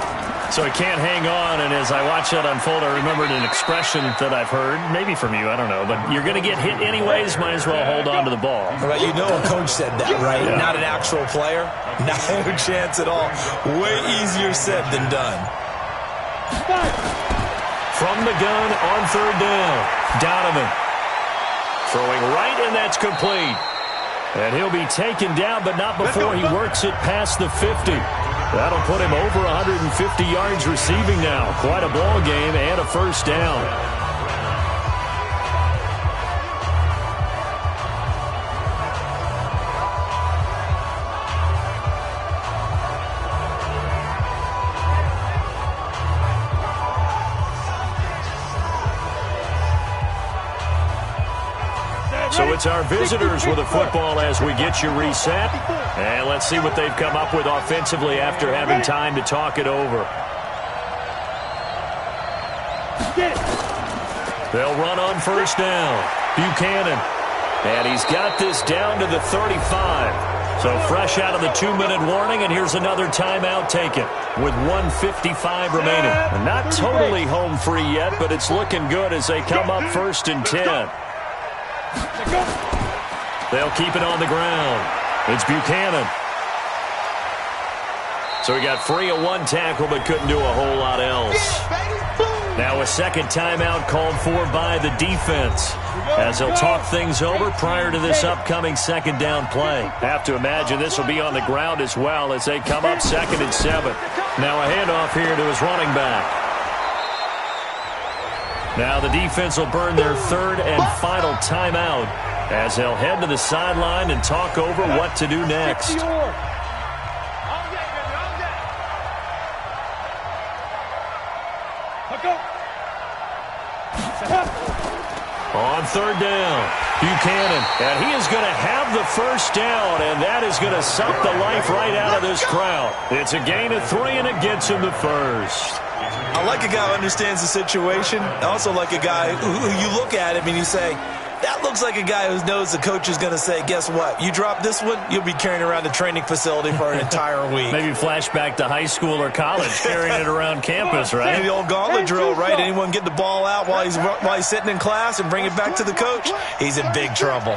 So he can't hang on, and as I watch that unfold, I remembered an expression that I've heard, maybe from you, I don't know, but you're going to get hit anyways, might as well hold on to the ball. Right, you know a coach said that, right? Yeah. Not an actual player. No chance at all. Way easier said than done. From the gun on third down, Donovan. Throwing right, and that's complete. And he'll be taken down, but not before he works it past the 50. That'll put him over 150 yards receiving now. Quite a ball game and a first down. So it's our visitors with the football as we get you reset. And let's see what they've come up with offensively after having time to talk it over. They'll run on first down. Buchanan. And he's got this down to the 35. So fresh out of the 2-minute warning, and here's another timeout taken with 1:55 remaining. And not totally home free yet, but it's looking good as they come up 1st and 10. They'll keep it on the ground. It's Buchanan. So he got free of one tackle but couldn't do a whole lot else. Now a second timeout called for by the defense as they'll talk things over prior to this upcoming second down play. Have to imagine this will be on the ground as well as they come up 2nd and 7. Now a handoff here to his running back. Now the defense will burn their third and final timeout as they'll head to the sideline and talk over what to do next. On third down, Buchanan, and he is going to have the first down, and that is going to suck the life right out of this crowd. It's a gain of 3, and it gets him the first. I like a guy who understands the situation. I also like a guy who you look at him and you say, that looks like a guy who knows the coach is going to say, guess what? You drop this one, you'll be carrying around the training facility for an entire week. Maybe flashback to high school or college, carrying it around campus, right? The old gauntlet drill, right? Anyone get the ball out while he's sitting in class and bring it back to the coach? He's in big trouble.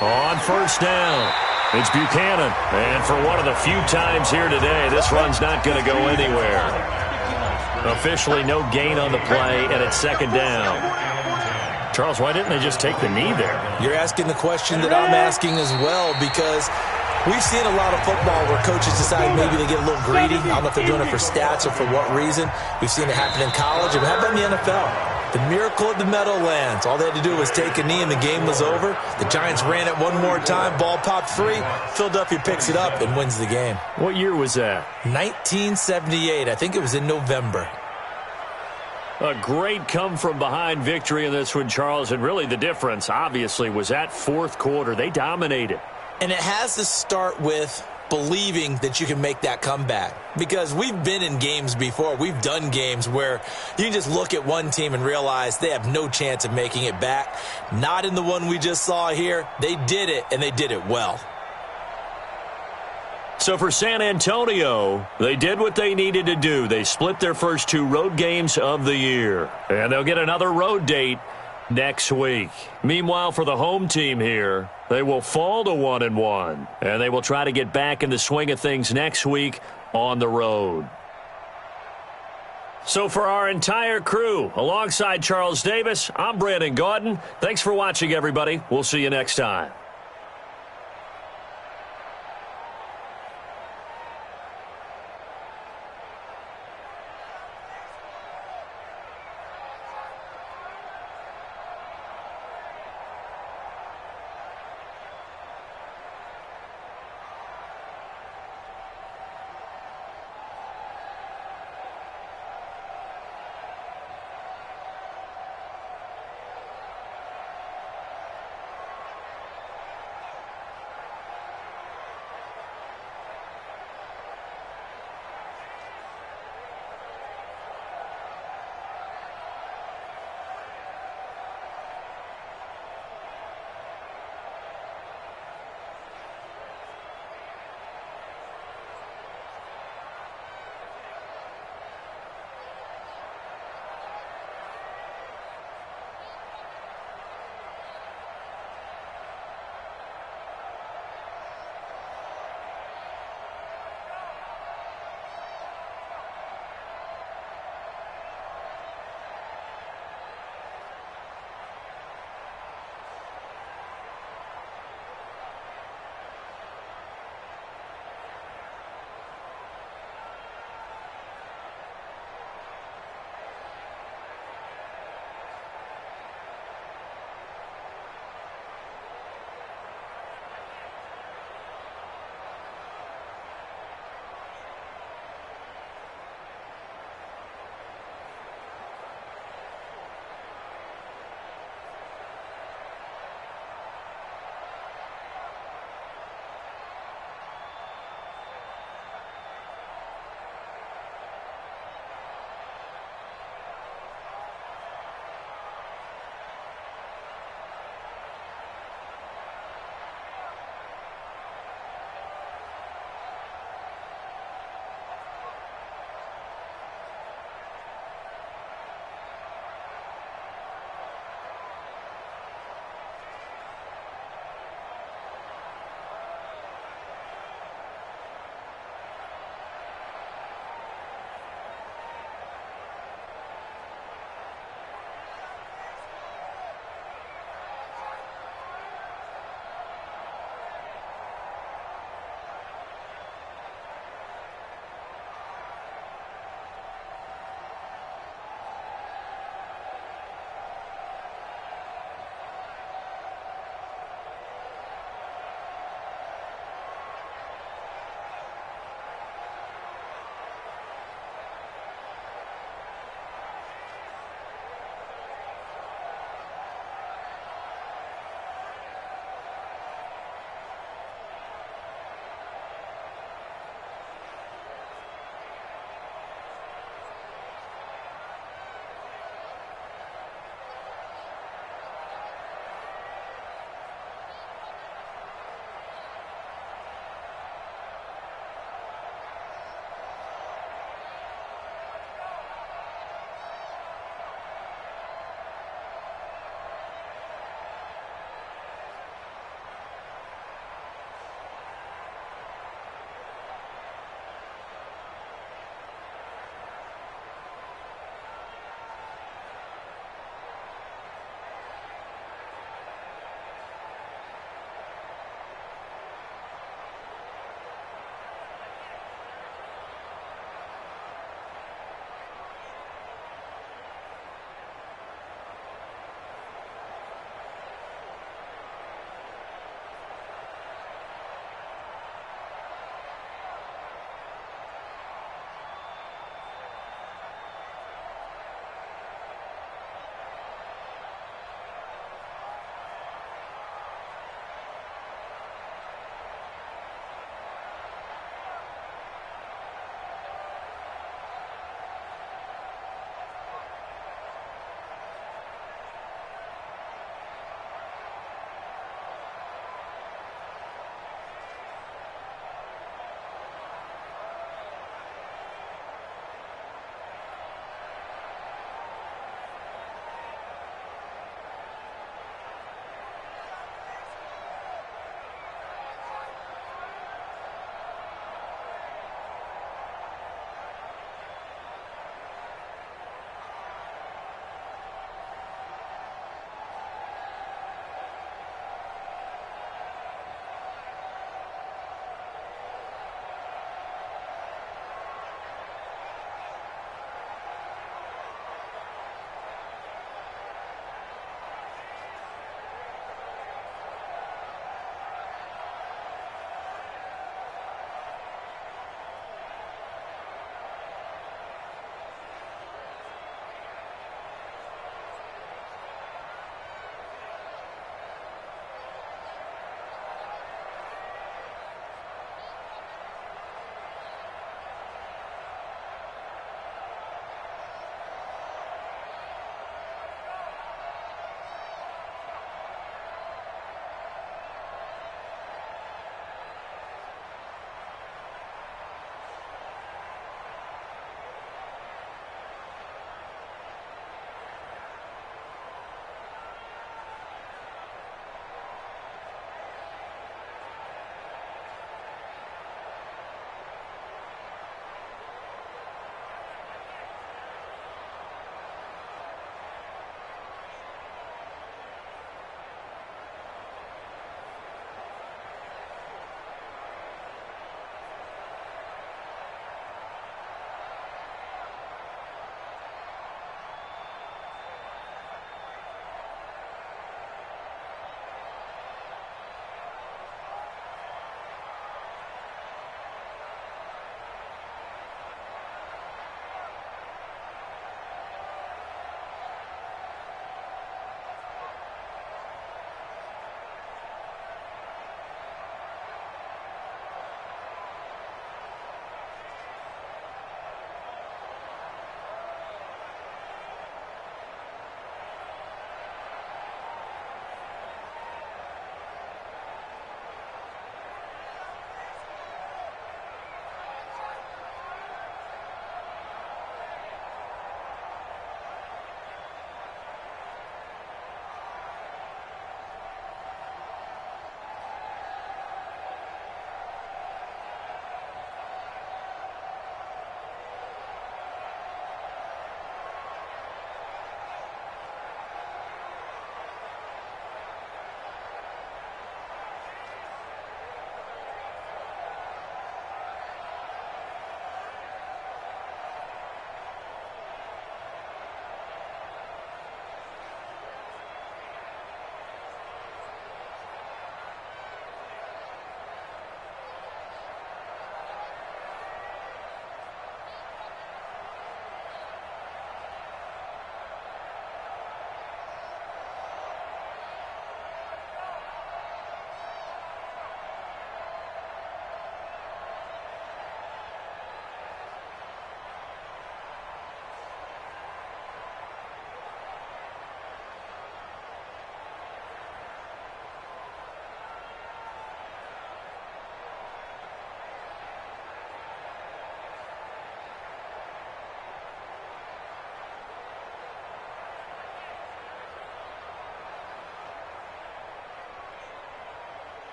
On first down, it's Buchanan. And for one of the few times here today, this run's not going to go anywhere. Officially no gain on the play, and it's second down. Charles, why didn't they just take the knee there? You're asking the question that I'm asking as well, because we've seen a lot of football where coaches decide maybe they get a little greedy. I don't know if they're doing it for stats or for what reason. We've seen it happen in college. And how about in the NFL? The miracle of the Meadowlands. All they had to do was take a knee and the game was over. The Giants ran it one more time. Ball popped free. Philadelphia picks it up and wins the game. What year was that? 1978. I think it was in November. A great come-from-behind victory in this one, Charles. And really the difference, obviously, was that fourth quarter. They dominated. And it has to start with believing that you can make that comeback. Because we've been in games before. We've done games where you can just look at one team and realize they have no chance of making it back. Not in the one we just saw here. They did it, and they did it well. So for San Antonio, they did what they needed to do. They split their first 2 road games of the year. And they'll get another road date next week. Meanwhile, for the home team here, they will fall to 1-1, and they will try to get back in the swing of things next week on the road. So for our entire crew, alongside Charles Davis, I'm Brandon Gaudin. Thanks for watching, everybody. We'll see you next time.